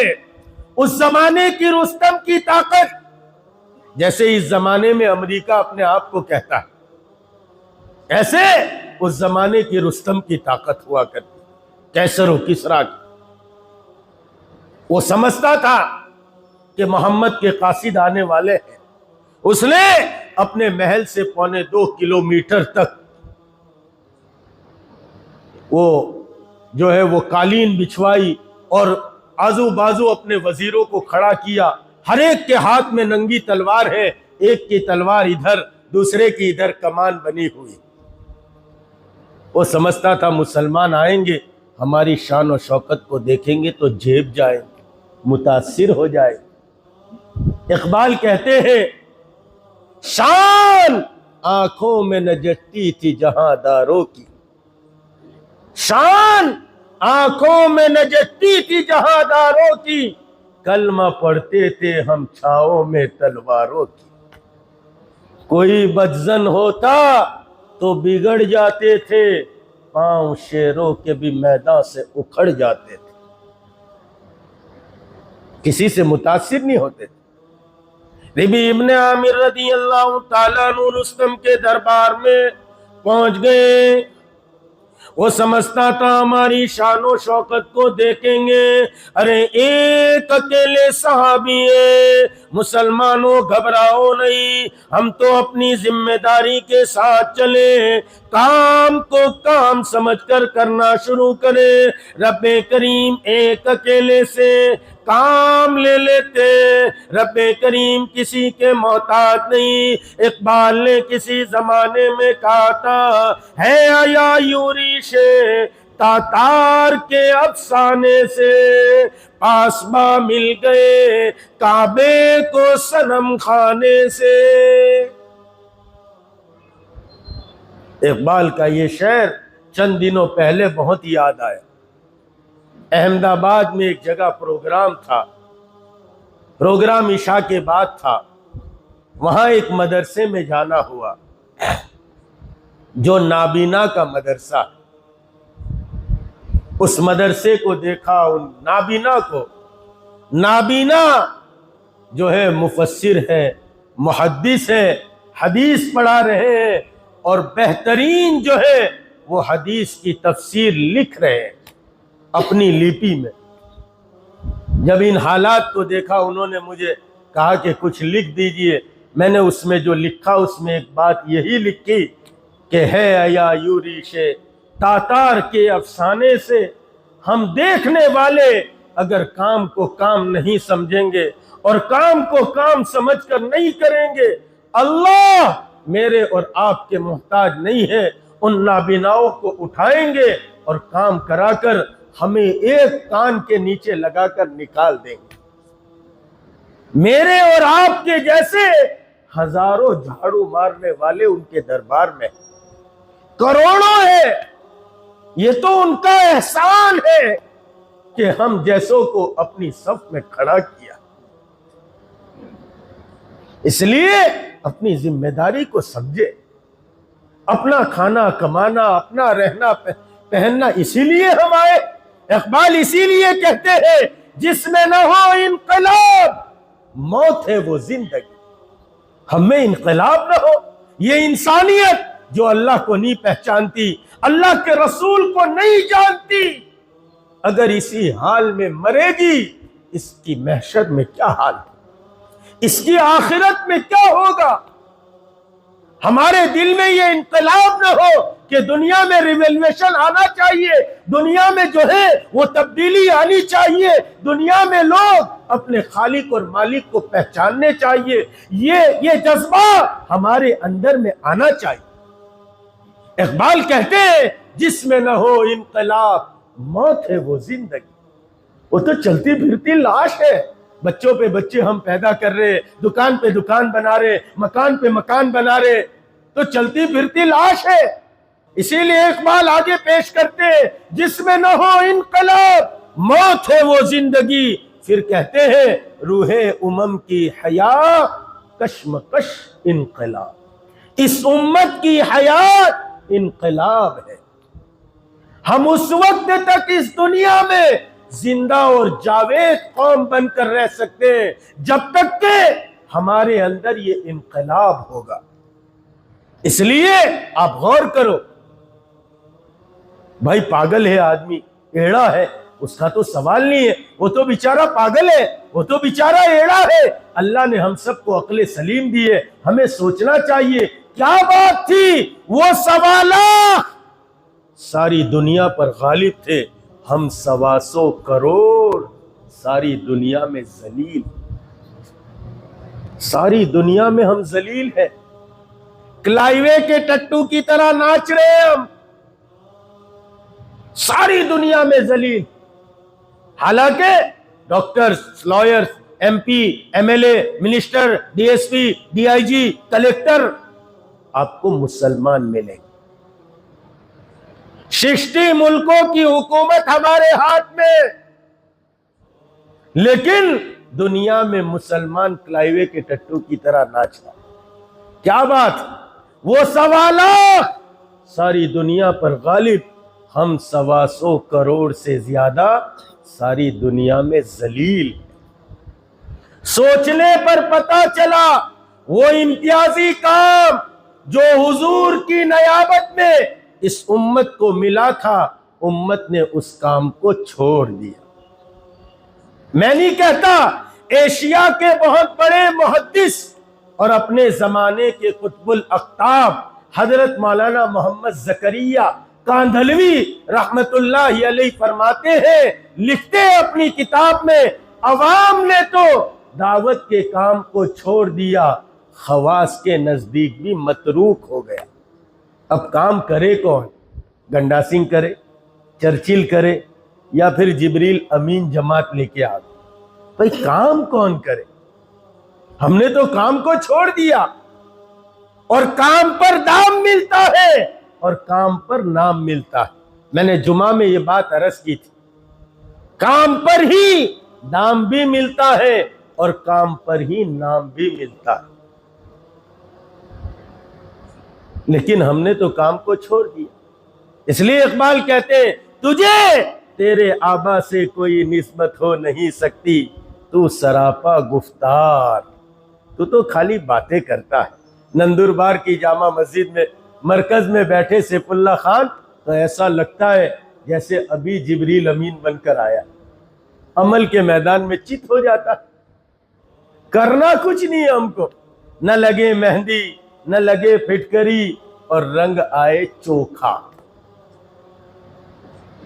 اس زمانے کی رستم کی طاقت جیسے اس زمانے میں امریکہ اپنے آپ کو کہتا ہے، ایسے اس زمانے کی رستم کی طاقت ہوا کرتی، کیسر و کسریٰ کی۔ وہ سمجھتا تھا کہ محمد کے قاصد آنے والے ہیں۔ اس نے اپنے محل سے 1.25 کلومیٹر تک وہ قالین بچھوائی اور آزو بازو اپنے وزیروں کو کھڑا کیا۔ ہر ایک کے ہاتھ میں ننگی تلوار ہے، ایک کی تلوار ادھر، دوسرے کی ادھر کمان بنی ہوئی۔ وہ سمجھتا تھا مسلمان آئیں گے، ہماری شان و شوکت کو دیکھیں گے تو جھیپ جائیں گے، متاثر ہو جائے۔ اقبال کہتے ہیں: شان آنکھوں میں نجٹتی تھی جہاں داروں کی، شان آنکھوں میں نجٹتی تھی جہاں داروں کی، کلمہ پڑھتے تھے ہم چھاؤں میں تلواروں کی۔ کوئی بدظن ہوتا تو بگڑ جاتے تھے، پاؤں شیروں کے بھی میدان سے اکھڑ جاتے تھے، کسی سے متاثر نہیں ہوتے تھے۔ ربیع ابن عامر رضی اللہ تعالیٰ عنہ رستم کے دربار میں پہنچ گئے۔ وہ سمجھتا تھا ہماری شان و شوکت کو دیکھیں گے۔ ارے ایک اکیلے صحابی ہے، مسلمانوں گھبراؤ نہیں، ہم تو اپنی ذمہ داری کے ساتھ چلیں، کام کو کام سمجھ کر کرنا شروع کریں۔ رب کریم ایک اکیلے سے کام لے لیتے، رب کریم کسی کے محتاج نہیں۔ اقبال نے کسی زمانے میں کہا تھا: ہے آیا یوریش تاتار کے افسانے سے، پاسباں مل گئے کعبے کو صنم خانے سے۔ اقبال کا یہ شعر چند دنوں پہلے بہت یاد آیا۔ احمد آباد میں ایک جگہ پروگرام تھا، پروگرام عشاء کے بعد تھا۔ وہاں ایک مدرسے میں جانا ہوا جو نابینا کا مدرسہ۔ اس مدرسے کو دیکھا، ان نابینا کو۔ نابینا جو ہے مفسر ہے، محدث ہے، حدیث پڑھا رہے ہیں، اور بہترین جو ہے وہ حدیث کی تفسیر لکھ رہے ہیں اپنی لپی میں۔ جب ان حالات کو دیکھا، انہوں نے مجھے کہا کہ کچھ لکھ دیجئے۔ میں نے اس میں جو لکھا، اس میں ایک بات یہی لکھی کہ ہے یا یوریش تاتار کے افسانے سے، ہم دیکھنے والے اگر کام کو کام نہیں سمجھیں گے اور کام کو کام سمجھ کر نہیں کریں گے، اللہ میرے اور آپ کے محتاج نہیں ہے، ان نابیناؤں کو اٹھائیں گے اور کام کرا کر ہمیں ایک کان کے نیچے لگا کر نکال دیں گے۔ میرے اور آپ کے جیسے ہزاروں جھاڑو مارنے والے ان کے دربار میں کروڑوں ہیں۔ یہ تو ان کا احسان ہے کہ ہم جیسوں کو اپنی صف میں کھڑا کیا۔ اس لیے اپنی ذمہ داری کو سمجھے، اپنا کھانا کمانا، اپنا رہنا پہننا اسی لیے ہم آئے. اقبال اسی لیے کہتے ہیں جس میں نہ ہو انقلاب موت ہے وہ زندگی. ہم میں انقلاب نہ ہو. یہ انسانیت جو اللہ کو نہیں پہچانتی, اللہ کے رسول کو نہیں جانتی, اگر اسی حال میں مرے گی اس کی محشر میں کیا حال ہے, اس کی آخرت میں کیا ہوگا. ہمارے دل میں یہ انقلاب نہ ہو کہ دنیا میں ریولیوشن آنا چاہیے, دنیا میں جو ہے وہ تبدیلی آنی چاہیے, دنیا میں لوگ اپنے خالق اور مالک کو پہچاننے چاہیے. یہ جذبہ ہمارے اندر میں آنا چاہیے. اقبال کہتے ہیں جس میں نہ ہو انقلاب موت ہے وہ زندگی. وہ تو چلتی پھرتی لاش ہے. بچوں پہ بچے ہم پیدا کر رہے, دکان پہ دکان بنا رہے, مکان پہ مکان بنا رہے, تو چلتی پھرتی لاش ہے. اسی لیے اقبال آگے پیش کرتے ہیں جس میں نہ ہو انقلاب موت ہے وہ زندگی. پھر کہتے ہیں روح امم کی حیا کشمکش انقلاب. اس امت کی حیات انقلاب ہے. ہم اس وقت تک اس دنیا میں زندہ اور جاوید قوم بن کر رہ سکتے ہیں جب تک کہ ہمارے اندر یہ انقلاب ہوگا. اس لیے آپ غور کرو, بھائی پاگل ہے آدمی, ایڑا ہے, اس کا تو سوال نہیں ہے, وہ تو بیچارہ پاگل ہے, وہ تو بیچارہ ایڑا ہے. اللہ نے ہم سب کو عقل سلیم دی ہے, ہمیں سوچنا چاہیے کیا بات تھی. وہ سوالات ساری دنیا پر غالب تھے, ہم 125 کروڑ ساری دنیا میں ذلیل, ساری دنیا میں ہم ذلیل ہیں. کلائیوے کے ٹٹو کی طرح ناچ رہے ہیں ہم, ساری دنیا میں ذلیل. حالانکہ doctors, lawyers, M P, M L A, minister, D S P, D I G, collector آپ کو مسلمان ملیں گے. 60 ملکوں کی حکومت ہمارے ہاتھ میں, لیکن دنیا میں مسلمان کلائیوے کے ٹٹو کی طرح ناچ رہا. کیا بات. وہ سوالات ساری دنیا پر غالب, ہم 125 کروڑ سے زیادہ ساری دنیا میں ذلیل. سوچنے پر پتا چلا وہ امتیازی کام جو حضور کی نیابت میں اس امت کو ملا تھا, امت نے اس کام کو چھوڑ دیا. میں نہیں کہتا ایشیا کے بہت بڑے محدث اور اپنے زمانے کے قطب الاقطاب حضرت مولانا محمد زکریا کاندھلوی رحمت اللہ علیہ فرماتے ہیں, لکھتے ہیں اپنی کتاب میں, عوام نے تو دعوت کے کام کو چھوڑ دیا, خواص کے نزدیک بھی متروک ہو گیا. اب کام کرے کون؟ گنڈا سنگھ کرے, چرچل کرے, یا پھر جبریل امین جماعت لے کے آ گئے. بھائی کام کون کرے؟ ہم نے تو کام کو چھوڑ دیا. اور کام پر دام ملتا ہے اور کام پر نام ملتا ہے. میں نے جمعہ میں یہ بات عرض کی تھی, کام پر ہی دام بھی ملتا ہے اور کام پر ہی نام بھی ملتا ہے. لیکن ہم نے تو کام کو چھوڑ دیا. اس لیے اقبال کہتے ہیں تجھے تیرے آبا سے کوئی نسبت ہو نہیں سکتی, تو سراپا گفتار, تو خالی باتیں کرتا ہے. نندربار کی جامع مسجد میں مرکز میں بیٹھے سیف اللہ خان تو ایسا لگتا ہے جیسے ابھی جبریل امین بن کر آیا. عمل کے میدان میں چت ہو جاتا. کرنا کچھ نہیں ہے ہم کو, نہ لگے مہندی, نہ لگے پھٹکری, اور رنگ آئے چوکھا.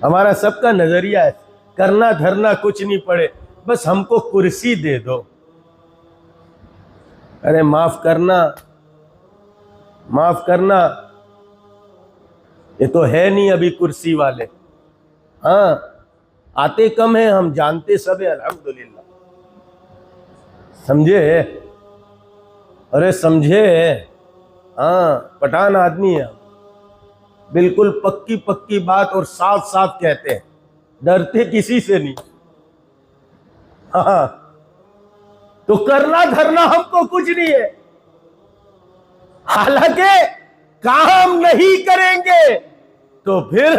ہمارا سب کا نظریہ ہے کرنا دھرنا کچھ نہیں پڑے, بس ہم کو کرسی دے دو. ارے معاف کرنا, معاف کرنا, یہ تو ہے نہیں ابھی کرسی والے. ہاں آتے کم ہیں, ہم جانتے سب ہیں الحمدللہ. سمجھے؟ ارے سمجھے؟ ہاں پٹھان آدمی ہے, بالکل پکی پکی بات اور صاف صاف کہتے ہیں, ڈرتے کسی سے نہیں. ہاں تو کرنا دھرنا ہم کو کچھ نہیں ہے. حالانکہ کام نہیں کریں گے تو پھر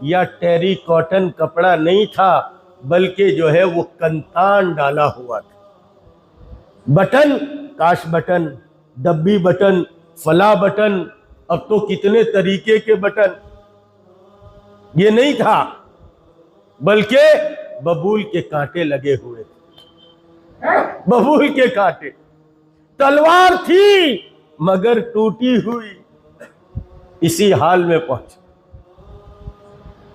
یا ٹیری کاٹن کپڑا نہیں تھا، بلکہ جو ہے وہ کنتان ڈالا ہوا تھا۔ بٹن، کاش بٹن، ڈبی بٹن، فلا بٹن، اب تو کتنے طریقے کے بٹن، یہ نہیں تھا، بلکہ ببول کے کانٹے لگے ہوئے تھے، ببول کے کانٹے۔ تلوار تھی مگر ٹوٹی ہوئی، اسی حال میں پہنچ۔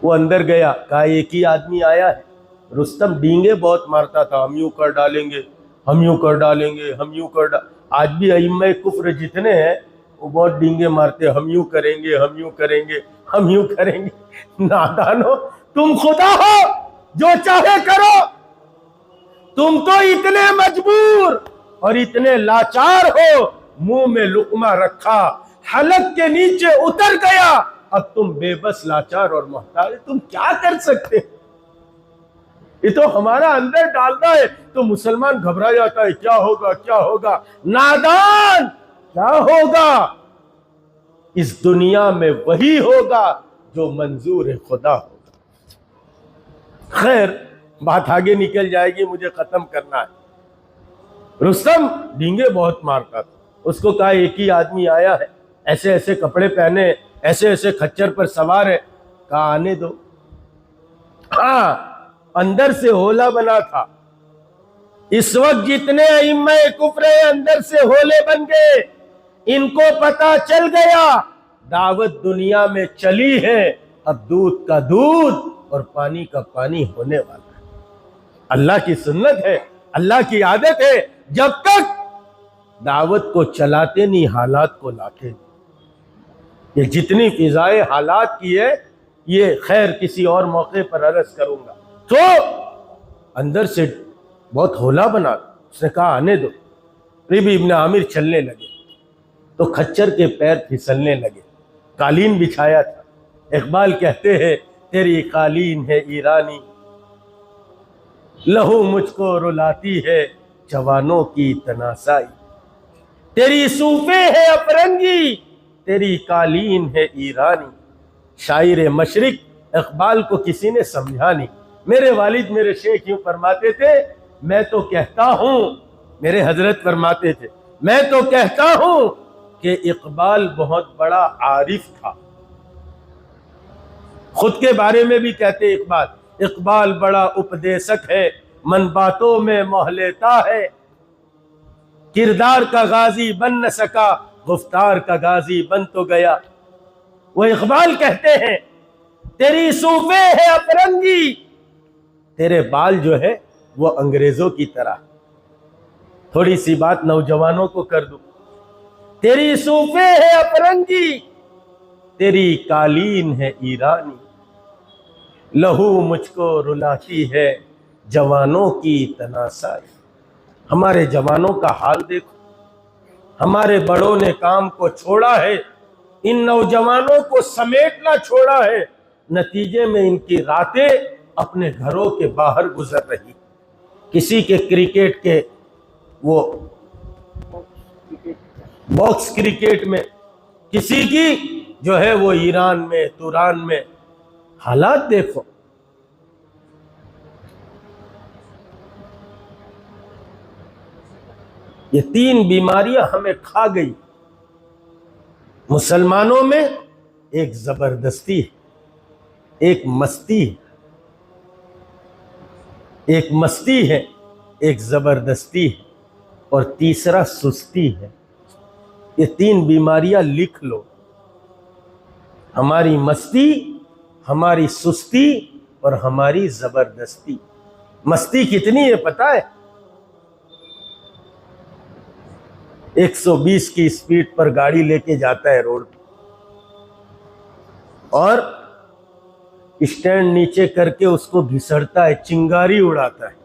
وہ اندر گیا، کہا ایک ہی آدمی آیا ہے۔ رستم ڈینگے بہت مارتا تھا، ہم یوں کر ڈالیں گے، ہم یوں کر ڈالیں گے، ہم یوں کر آج بھی ائمہ کفر جتنے ہیں وہ بہت ڈینگے مارتے، ہم یوں کریں گے، ہم یوں کریں گے، ہم یوں کریں گے۔ نادانو، تم خدا ہو، جو چاہے کرو، تم تو اتنے مجبور اور اتنے لاچار ہو، منہ میں لقمہ رکھا، حلق کے نیچے اتر گیا، اب تم بے بس، لاچار اور محتاج، تم کیا کر سکتے؟ یہ تو ہمارا اندر ڈالتا ہے تو مسلمان گھبرا جاتا ہے، کیا ہوگا کیا ہوگا۔ نادان، کیا ہوگا؟ اس دنیا میں وہی ہوگا جو منظور خدا ہوگا۔ خیر، بات آگے نکل جائے گی، مجھے ختم کرنا ہے۔ رستم ڈینگے بہت مارتا تھا، اس کو کہا ایک ہی آدمی آیا ہے، ایسے ایسے کپڑے پہنے، ایسے ایسے کھچر پر سوار ہے، کہا آنے دو۔ ہاں، اندر سے ہولہ بنا تھا۔ اس وقت جتنے ائمہ کفر اندر سے ہولے بن گئے، ان کو پتا چل گیا دعوت دنیا میں چلی ہے، اب دودھ کا دودھ اور پانی کا پانی ہونے والا ہے۔ اللہ کی سنت ہے، اللہ کی عادت ہے، جب تک دعوت کو چلاتے نہیں حالات کو لاتے نہیں۔ یہ جتنی فضائے حالات کی ہے، یہ خیر کسی اور موقع پر عرض کروں گا۔ تو اندر سے بہت ہولہ بنا، اس نے کہا آنے دو۔ ربی ابن عامر چلنے لگے تو کھچر کے پیر پھسلنے لگے، قالین بچھایا تھا۔ اقبال کہتے ہیں تیری قالین ہے ایرانی، لہو مجھ کو رلاتی ہے جوانوں کی تناسائی، تیری صوفے ہے افرنگی، تیری قالین ہے ایرانی۔ شاعر مشرق اقبال کو کسی نے سمجھا نہیں۔ میرے والد میرے شیخ یوں فرماتے تھے، میں تو کہتا ہوں، میرے حضرت فرماتے تھے، میں تو کہتا ہوں کہ اقبال بہت بڑا عارف تھا۔ خود کے بارے میں بھی کہتے اقبال بڑا اپدیسک ہے، من باتوں میں موہ لیتا ہے، کردار کا غازی بن نہ سکا، گفتار کا غازی بن تو گیا۔ وہ اقبال کہتے ہیں تیری صوفے ہے افرنگی، تیرے بال جو ہے وہ انگریزوں کی طرح۔ تھوڑی سی بات نوجوانوں کو کر دوں، تیری صوفے ہے افرنگی، تیری قالین ہے ایرانی، لہو مجھ کو رلاتی ہے جوانوں کی تناسائی۔ ہمارے جوانوں کا حال دیکھو، ہمارے بڑوں نے کام کو چھوڑا ہے، ان نوجوانوں کو سمیٹنا چھوڑا ہے، نتیجے میں ان کی راتیں اپنے گھروں کے باہر گزر رہی۔ کسی کے کرکٹ کے وہ باکس کرکٹ میں، کسی کی جو ہے وہ ایران میں، توران میں۔ حالات دیکھو۔ یہ تین بیماریاں ہمیں کھا گئی مسلمانوں میں۔ ایک زبردستی ہے، ایک مستی ہے، ایک مستی ہے، ایک زبردستی ہے، اور تیسرا سستی ہے۔ یہ تین بیماریاں لکھ لو، ہماری مستی، ہماری سستی اور ہماری زبردستی۔ مستی کتنی ہے پتہ ہے؟ 120 کی سپیڈ پر گاڑی لے کے جاتا ہے روڈ پہ، اور اسٹینڈ نیچے کر کے اس کو گھسڑتا ہے، چنگاری اڑاتا ہے۔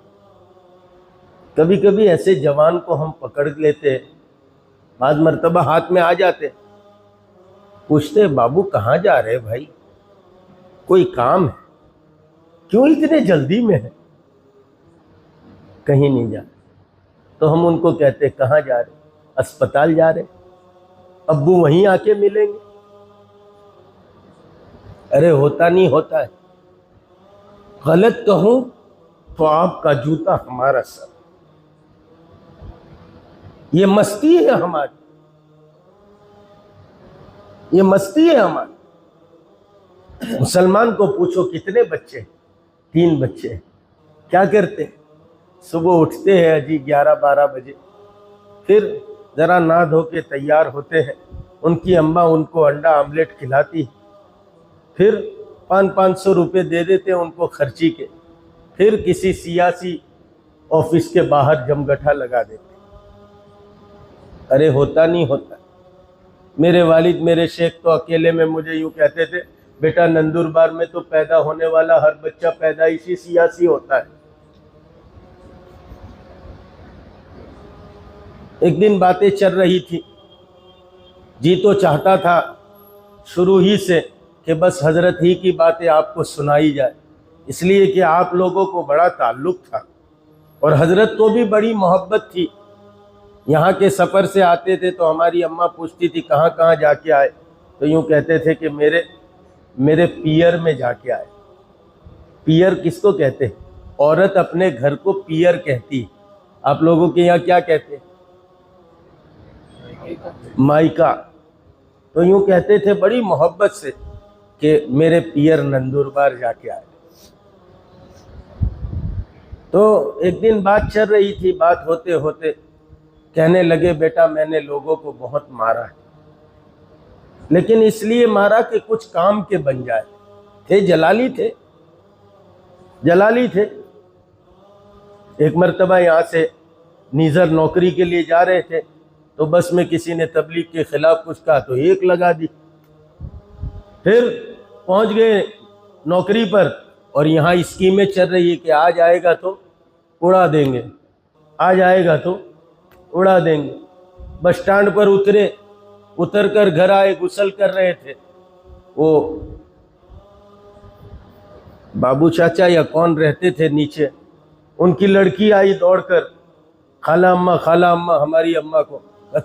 کبھی کبھی ایسے جوان کو ہم پکڑ لیتے ہیں، بعض مرتبہ ہاتھ میں آ جاتے، پوچھتے بابو کہاں جا رہے بھائی، کوئی کام ہے؟ کیوں اتنے جلدی میں ہے؟ کہیں نہیں جاتے۔ تو ہم ان کو کہتے کہاں جا رہے؟ اسپتال جا رہے، ابو وہیں آ کے ملیں گے۔ ارے ہوتا نہیں ہوتا ہے، غلط کہوں تو آپ کا جوتا ہمارا سر، یہ مستی ہے ہماری، یہ مستی ہے ہماری۔ مسلمان کو پوچھو کتنے بچے؟ 3 بچے۔ کیا کرتے؟ صبح اٹھتے ہیں جی 11-12 بجے، پھر ذرا نہا دھو کے تیار ہوتے ہیں، ان کی اماں ان کو انڈا آملیٹ کھلاتی، پھر 500 روپے دے دیتے ان کو خرچی کے، پھر کسی سیاسی آفس کے باہر جمگٹھا لگا دیتے۔ ارے ہوتا نہیں ہوتا۔ میرے والد میرے شیخ تو اکیلے میں مجھے یوں کہتے تھے، بیٹا نندوربار میں تو پیدا ہونے والا ہر بچہ پیدائشی سیاسی ہوتا ہے۔ ایک دن باتیں چل رہی تھی، جی تو چاہتا تھا شروع ہی سے کہ بس حضرت ہی کی باتیں آپ کو سنائی جائے، اس لیے کہ آپ لوگوں کو بڑا تعلق تھا اور حضرت کو بھی بڑی محبت تھی۔ یہاں کے سفر سے آتے تھے تو ہماری اماں پوچھتی تھی کہاں کہاں جا کے آئے، تو یوں کہتے تھے کہ میرے پیئر میں جا کے آئے۔ پیئر کس کو کہتے ہیں؟ عورت اپنے گھر کو پیئر کہتی ہے۔ آپ لوگوں کے یہاں کیا کہتے ہیں؟ مائکا۔ تو یوں کہتے تھے بڑی محبت سے کہ میرے پیئر نندوربار جا کے آئے۔ تو ایک دن بات چل رہی تھی، بات ہوتے ہوتے کہنے لگے بیٹا میں نے لوگوں کو بہت مارا ہے، لیکن اس لیے مارا کہ کچھ کام کے بن جائے۔ تھے جلالی تھے۔ ایک مرتبہ یہاں سے نیزر نوکری کے لیے جا رہے تھے تو بس میں کسی نے تبلیغ کے خلاف کچھ کہا تو ایک لگا دی، پھر پہنچ گئے نوکری پر اور یہاں اسکیمیں چل رہی ہے کہ آ جائے گا تو اڑا دیں گے، آ جائے گا تو اڑا دیں گے۔ بس سٹینڈ پر اتر کر گھر آئے، غسل کر رہے تھے، وہ بابو چاچا یا کون رہتے تھے نیچے، ان کی لڑکی آئی دوڑ کر، خالہ اماں ہماری اماں کو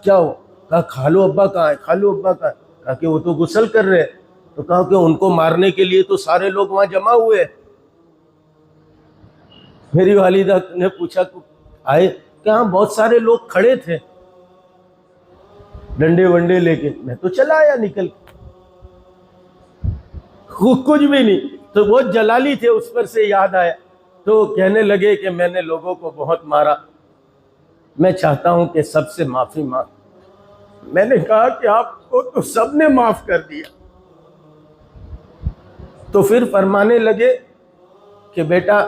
کیا ہو؟ کہا خالو ابا کہاں ہے، خالو ابا کہاں ہے؟ کہا کہ وہ تو غسل کر رہے ہیں۔ تو کہا کہ ان کو مارنے کے لیے تو سارے لوگ وہاں جمع ہوئے۔ میری والدہ نے پوچھا آئے؟ کہ ہاں بہت سارے لوگ کھڑے تھے ڈنڈے ونڈے لے کے، میں تو چلا آیا نکل کے، کچھ بھی نہیں۔ تو بہت جلالی تھے، اس پر سے یاد آیا تو کہنے لگے کہ میں نے لوگوں کو بہت مارا، میں چاہتا ہوں کہ سب سے معافی مانگ۔ میں نے کہا کہ آپ کو تو سب نے معاف کر دیا۔ تو پھر فرمانے لگے کہ بیٹا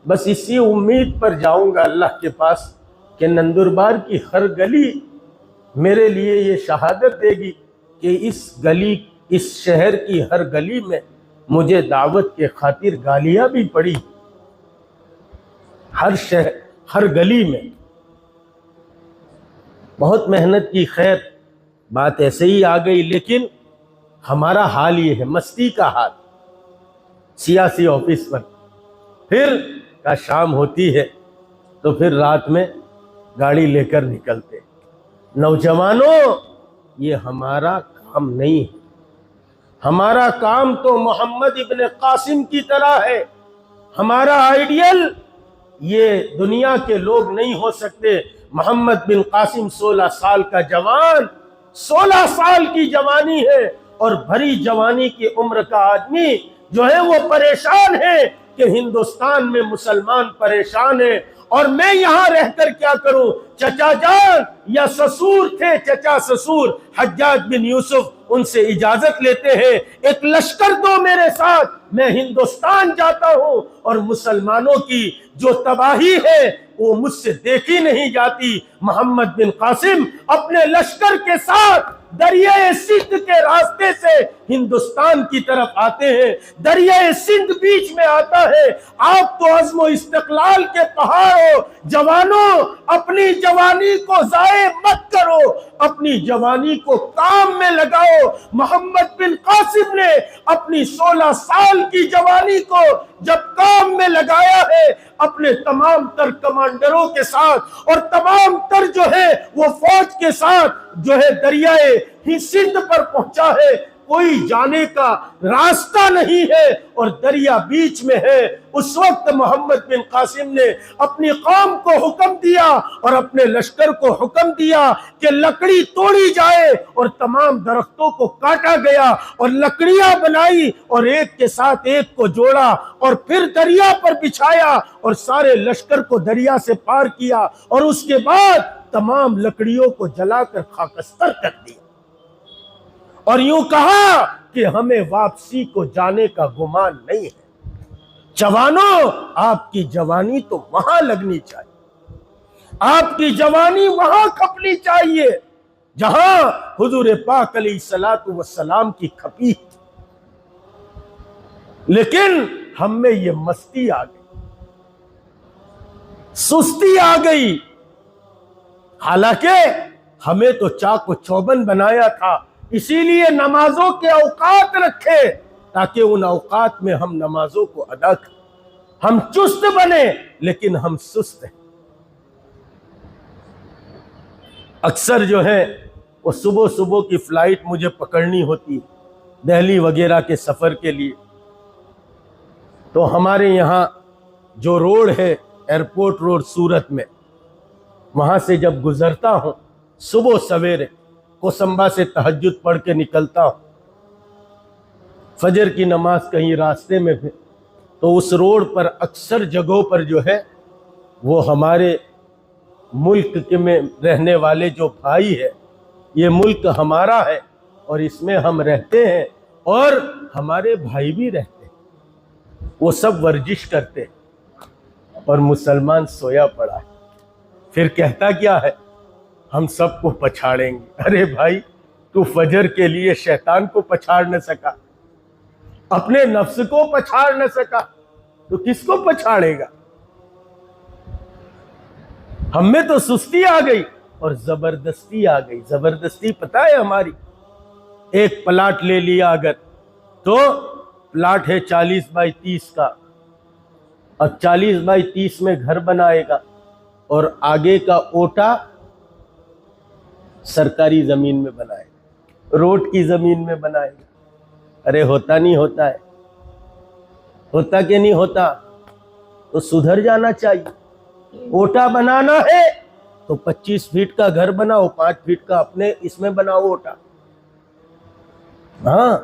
بس اسی امید پر جاؤں گا اللہ کے پاس کہ نندوربار کی ہر گلی میرے لیے یہ شہادت دے گی کہ اس شہر کی ہر گلی میں مجھے دعوت کے خاطر گالیاں بھی پڑی، ہر گلی میں بہت محنت کی۔ خیر بات ایسے ہی آ گئی، لیکن ہمارا حال یہ ہے، مستی کا حال، سیاسی آفس پر۔ پھر شام ہوتی ہے تو پھر رات میں گاڑی لے کر نکلتے۔ نوجوانوں یہ ہمارا کام نہیں ہے، ہمارا کام تو محمد ابن قاسم کی طرح ہے۔ ہمارا آئیڈیل یہ دنیا کے لوگ نہیں ہو سکتے۔ محمد بن قاسم 16 سال کا جوان، 16 سال کی جوانی ہے اور بھری جوانی کی عمر کا آدمی جو ہے وہ پریشان ہے کہ ہندوستان میں مسلمان پریشان ہیں اور میں یہاں رہ کر کیا کروں۔ چچا جان یا سسور تھے، چچا سسور حجاج بن یوسف، ان سے اجازت لیتے ہیں ایک لشکر دو میرے ساتھ، میں ہندوستان جاتا ہوں اور مسلمانوں کی جو تباہی ہے وہ مجھ سے دیکھی نہیں جاتی۔ محمد بن قاسم اپنے لشکر کے ساتھ دریائے سندھ کے راستے سے ہندوستان کی طرف آتے ہیں۔ دریائے سندھ بیچ میں آتا ہے۔ آپ تو عزم و استقلال کے پہاڑ ہو، جوانوں اپنی جوانی کو ضائع مت کرو، اپنی جوانی کو کام میں لگاؤ۔ محمد بن قاسم نے اپنی 16 سال کی جوانی کو جب کام میں لگایا ہے، اپنے تمام تر کمانڈروں کے ساتھ اور تمام تر جو ہے وہ فوج کے ساتھ جو ہے دریائے سندھ پر پہنچا ہے۔ کوئی جانے کا راستہ نہیں ہے اور دریا بیچ میں ہے، اس وقت محمد بن قاسم نے اپنی قوم کو حکم دیا اور اپنے لشکر کو حکم دیا کہ لکڑی توڑی جائے، اور تمام درختوں کو کاٹا گیا اور لکڑیاں بنائی اور ایک کے ساتھ ایک کو جوڑا اور پھر دریا پر بچھایا اور سارے لشکر کو دریا سے پار کیا، اور اس کے بعد تمام لکڑیوں کو جلا کر خاکستر کر دیا، اور یوں کہا کہ ہمیں واپسی کو جانے کا گمان نہیں ہے۔ جوانوں، آپ کی جوانی تو وہاں لگنی چاہیے، آپ کی جوانی وہاں کھپنی چاہیے جہاں حضور پاک علیہ الصلوۃ والسلام کی کھپی تھی، لیکن ہم میں یہ مستی آ گئی، سستی آ گئی۔ حالانکہ ہمیں تو چاق و چوبند بنایا تھا، اسی لیے نمازوں کے اوقات رکھے تاکہ ان اوقات میں ہم نمازوں کو ادا کریں۔ ہم چست بنے لیکن ہم سست ہیں۔ اکثر جو ہے وہ صبح صبح کی فلائٹ مجھے پکڑنی ہوتی ہے دہلی وغیرہ کے سفر کے لیے، تو ہمارے یہاں جو روڈ ہے ایئرپورٹ روڈ سورت میں، وہاں سے جب گزرتا ہوں صبح سویرے کوسمبا سے تہجد پڑھ کے نکلتا ہوں، فجر کی نماز کہیں راستے میں بھی، تو اس روڈ پر اکثر جگہوں پر جو ہے وہ ہمارے ملک کے میں رہنے والے جو بھائی ہے، یہ ملک ہمارا ہے اور اس میں ہم رہتے ہیں اور ہمارے بھائی بھی رہتے ہیں، وہ سب ورزش کرتے ہیں اور مسلمان سویا پڑا ہے، پھر کہتا کیا ہے؟ ہم سب کو پچھاڑیں گے۔ ارے بھائی، تو فجر کے لیے شیطان کو پچھاڑ نہ سکا، اپنے نفس کو پچھاڑ نہ سکا، تو کس کو پچھاڑے گا؟ ہم میں تو سستی آ گئی اور زبردستی آ گئی۔ زبردستی پتہ ہے ہماری، ایک پلاٹ لے لیا اگر، تو پلاٹ ہے 40x30 کا، اب 40x30 میں گھر بنائے گا اور آگے کا اوٹا سرکاری زمین میں بنائے گا، روڈ کی زمین میں بنائے گا۔ ارے ہوتا نہیں ہوتا ہے، ہوتا کہ نہیں ہوتا؟ تو سدھر جانا چاہیے۔ اوٹا بنانا ہے تو 25 فیٹ کا گھر بناؤ، 5 فیٹ کا اپنے اس میں بناؤ اوٹا۔ ہاں،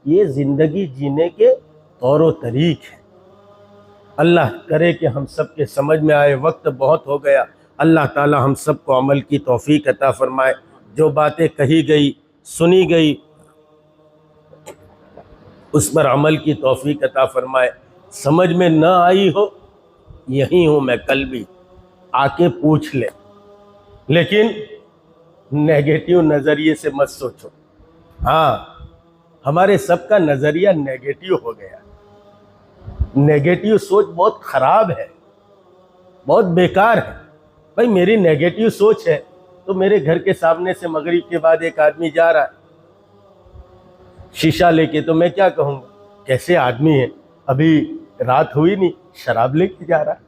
یہ زندگی جینے کے طور و طریق ہے۔ اللہ کرے کہ ہم سب کے سمجھ میں آئے۔ وقت بہت ہو گیا، اللہ تعالی ہم سب کو عمل کی توفیق عطا فرمائے۔ جو باتیں کہی گئی، سنی گئی، اس پر عمل کی توفیق عطا فرمائے۔ سمجھ میں نہ آئی ہو، یہی ہوں میں کل بھی، آ کے پوچھ لے، لیکن نیگیٹو نظریے سے مت سوچو۔ ہاں، ہمارے سب کا نظریہ نیگیٹو ہو گیا۔ نیگیٹو سوچ بہت خراب ہے، بہت بیکار ہے۔ بھائی میری نیگیٹو سوچ ہے تو میرے گھر کے سامنے سے مغرب کے بعد ایک آدمی جا رہا ہے شیشہ لے کے، تو میں کیا کہوں گا؟ کیسے آدمی ہے، ابھی رات ہوئی نہیں، شراب لے کے جا رہا ہے۔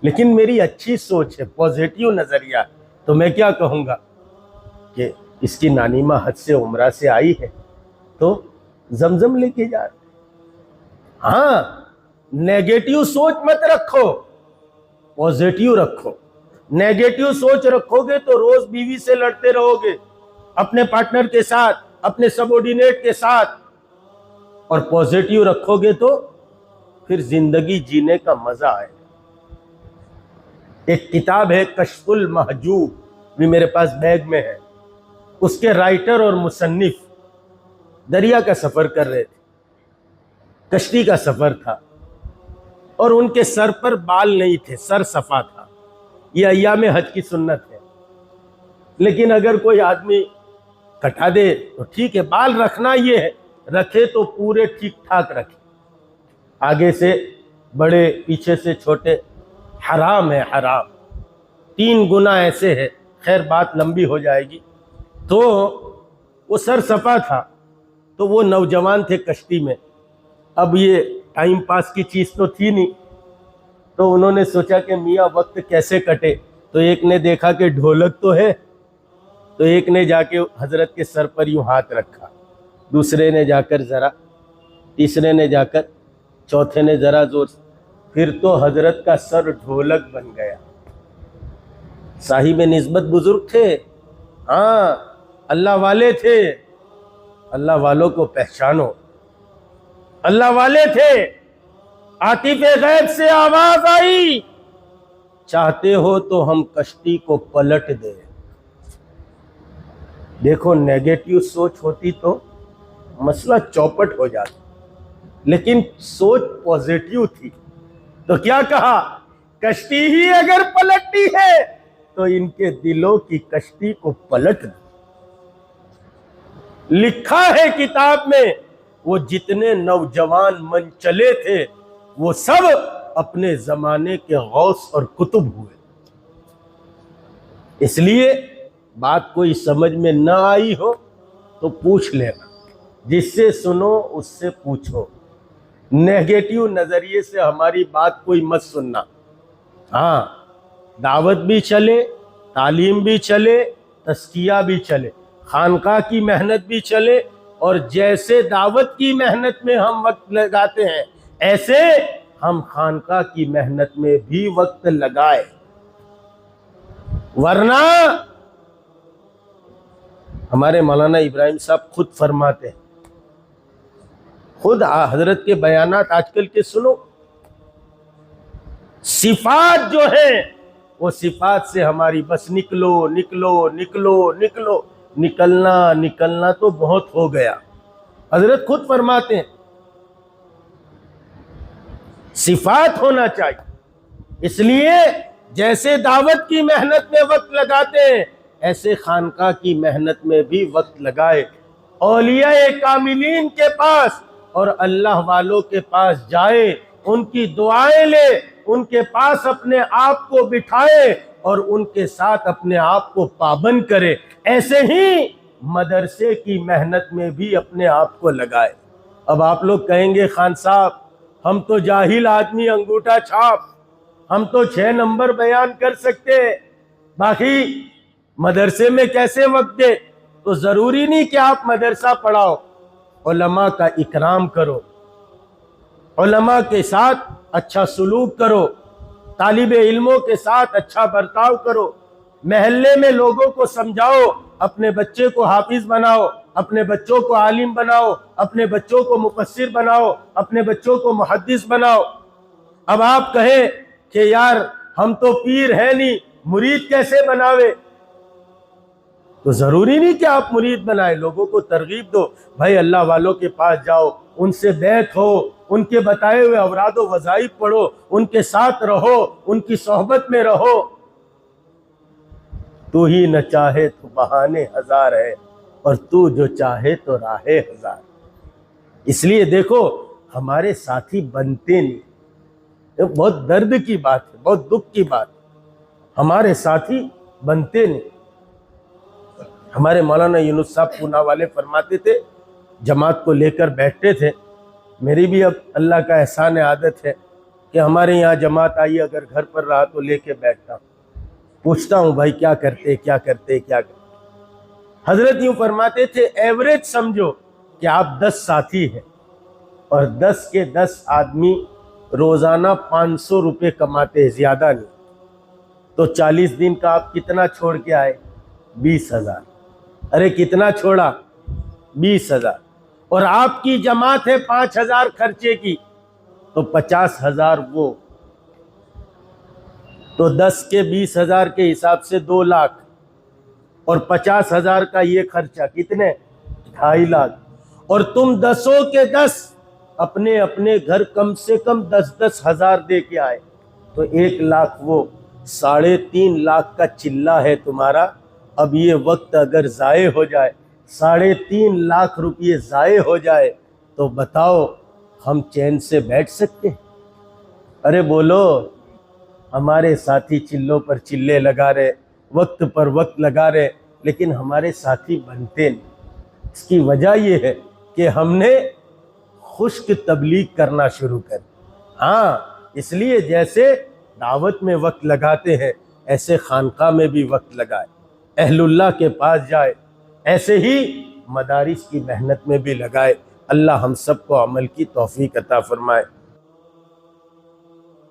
لیکن میری اچھی سوچ ہے، پازیٹیو نظریہ، تو میں کیا کہوں گا کہ اس کی نانی ماں حج سے عمرہ سے آئی ہے تو زمزم لے کے جا رہا ہے۔ ہاں، نیگیٹو سوچ مت رکھو، پازیٹیو رکھو۔ نیگیٹو سوچ رکھو گے تو روز بیوی سے لڑتے رہو گے، اپنے پارٹنر کے ساتھ، اپنے سبورڈینیٹ کے ساتھ، اور پازیٹیو رکھو گے تو پھر زندگی جینے کا مزہ آئے۔ ایک کتاب ہے کشف المحجوب، بھی میرے پاس بیگ میں ہے، اس کے رائٹر اور مصنف دریا کا سفر کر رہے تھے، کشتی کا سفر تھا، اور ان کے سر پر بال نہیں تھے، سر صفا تھا۔ یہ ایام حج کی سنت ہے، لیکن اگر کوئی آدمی کٹا دے تو ٹھیک ہے، بال رکھنا یہ ہے، رکھے تو پورے ٹھیک ٹھاک رکھے، آگے سے بڑے پیچھے سے چھوٹے، حرام ہے، حرام۔ 3 گنا ایسے ہے، خیر بات لمبی ہو جائے گی۔ تو وہ سر صفا تھا، تو وہ نوجوان تھے کشتی میں، اب یہ ٹائم پاس کی چیز تو تھی نہیں، تو انہوں نے سوچا کہ میاں وقت کیسے کٹے، تو ایک نے دیکھا کہ ڈھولک تو ہے، تو ایک نے جا کے حضرت کے سر پر یوں ہاتھ رکھا، دوسرے نے جا کر ذرا، تیسرے نے جا کر، چوتھے نے ذرا زور سے، پھر تو حضرت کا سر ڈھولک بن گیا۔ صاحب نسبت بزرگ تھے، ہاں اللہ والے تھے، اللہ والوں کو پہچانو، اللہ والے تھے۔ عاطف غیب سے آواز آئی، چاہتے ہو تو ہم کشتی کو پلٹ دیں۔ دیکھو نیگیٹو سوچ ہوتی تو مسئلہ چوپٹ ہو جاتا، لیکن سوچ پوزیٹیو تھی تو کیا کہا، کشتی ہی اگر پلٹتی ہے تو ان کے دلوں کی کشتی کو پلٹ دیں۔ لکھا ہے کتاب میں، وہ جتنے نوجوان من چلے تھے وہ سب اپنے زمانے کے غوث اور کتب ہوئے۔ اس لیے بات کوئی سمجھ میں نہ آئی ہو تو پوچھ لینا، جس سے سنو اس سے پوچھو، نیگیٹو نظریے سے ہماری بات کوئی مت سننا۔ ہاں دعوت بھی چلے، تعلیم بھی چلے، تزکیہ بھی چلے، خانقاہ کی محنت بھی چلے، اور جیسے دعوت کی محنت میں ہم وقت لگاتے ہیں ایسے ہم خانقاہ کی محنت میں بھی وقت لگائے، ورنہ ہمارے مولانا ابراہیم صاحب خود فرماتے ہیں، خود حضرت کے بیانات آج کل کے سنو، صفات جو ہیں وہ صفات سے ہماری بس نکلو نکلو نکلو نکلو، نکلنا تو بہت ہو گیا۔ حضرت خود فرماتے ہیں صفات ہونا چاہیے، اس لیے جیسے دعوت کی محنت میں وقت لگاتے ہیں ایسے خانقاہ کی محنت میں بھی وقت لگائے، اولیاء کاملین کے پاس اور اللہ والوں کے پاس جائے، ان کی دعائیں لے، ان کے پاس اپنے آپ کو بٹھائے اور ان کے ساتھ اپنے آپ کو پابند کرے، ایسے ہی مدرسے کی محنت میں بھی اپنے آپ کو لگائے۔ اب آپ لوگ کہیں گے خان صاحب ہم تو جاہل آدمی، انگوٹھا چھاپ، ہم تو 6 نمبر بیان کر سکتے، باقی مدرسے میں کیسے وقت دے؟ تو ضروری نہیں کہ آپ مدرسہ پڑھاؤ، علماء کا اکرام کرو، علماء کے ساتھ اچھا سلوک کرو، طالب علموں کے ساتھ اچھا برتاؤ کرو، محلے میں لوگوں کو سمجھاؤ، اپنے بچے کو حافظ بناؤ، اپنے بچوں کو عالم بناؤ، اپنے بچوں کو مفسر بناؤ، اپنے بچوں کو محدث بناؤ۔ اب آپ کہیں کہ یار ہم تو پیر ہیں نہیں، مرید کیسے بناوے؟ تو ضروری نہیں کہ آپ مرید بنائے، لوگوں کو ترغیب دو، بھائی اللہ والوں کے پاس جاؤ، ان سے بیعت ہو، ان کے بتائے ہوئے اوراد و وظائف پڑھو، ان کے ساتھ رہو، ان کی صحبت میں رہو۔ تو ہی نہ چاہے تو بہانے ہزار ہے، اور تو جو چاہے تو راہیں ہزار۔ اس لیے دیکھو ہمارے ساتھی بنتے نہیں، یہ بہت درد کی بات ہے، بہت دکھ کی بات ہے، ہمارے ساتھی بنتے نہیں۔ ہمارے مولانا یونس صاحب پونا والے فرماتے تھے، جماعت کو لے کر بیٹھتے تھے، میری بھی اب اللہ کا احسان عادت ہے کہ ہمارے یہاں جماعت آئی اگر گھر پر رہا تو لے کے بیٹھتا ہوں، پوچھتا ہوں بھائی کیا کرتے کیا کرتے کیا کرتے۔ حضرت یوں فرماتے تھے ایوریج سمجھو کہ آپ 10 ساتھی ہیں اور 10 کے 10 آدمی روزانہ 500 روپے کماتے ہیں، زیادہ نہیں، تو 40 دن کا آپ کتنا چھوڑ کے آئے؟ 20,000۔ ارے کتنا چھوڑا؟ 20,000۔ اور آپ کی جماعت ہے 5,000 خرچے کی، تو 50,000 وہ، تو 10 کے 20,000 کے حساب سے 2 لاکھ، اور 50,000 کا یہ خرچہ کتنے؟ 2.5 لاکھ۔ اور تم 10 کے 10 اپنے اپنے گھر کم سے کم 10-10 ہزار دے کے آئے، تو 1 لاکھ وہ، 3.5 لاکھ کا چلہ ہے تمہارا۔ اب یہ وقت اگر ضائع ہو جائے، 3.5 لاکھ روپئے ضائع ہو جائے، تو بتاؤ ہم چین سے بیٹھ سکتے ہیں؟ ارے بولو، ہمارے ساتھی چلوں پر چلے لگا رہے، وقت پر وقت لگا رہے، لیکن ہمارے ساتھی بنتے نہیں۔ اس کی وجہ یہ ہے کہ ہم نے خشک تبلیغ کرنا شروع کر دی۔ ہاں اس لیے جیسے دعوت میں وقت لگاتے ہیں ایسے خانقاہ میں بھی وقت لگائے، اہل اللہ کے پاس جائے، ایسے ہی مدارس کی محنت میں بھی لگائے۔ اللہ ہم سب کو عمل کی توفیق عطا فرمائے۔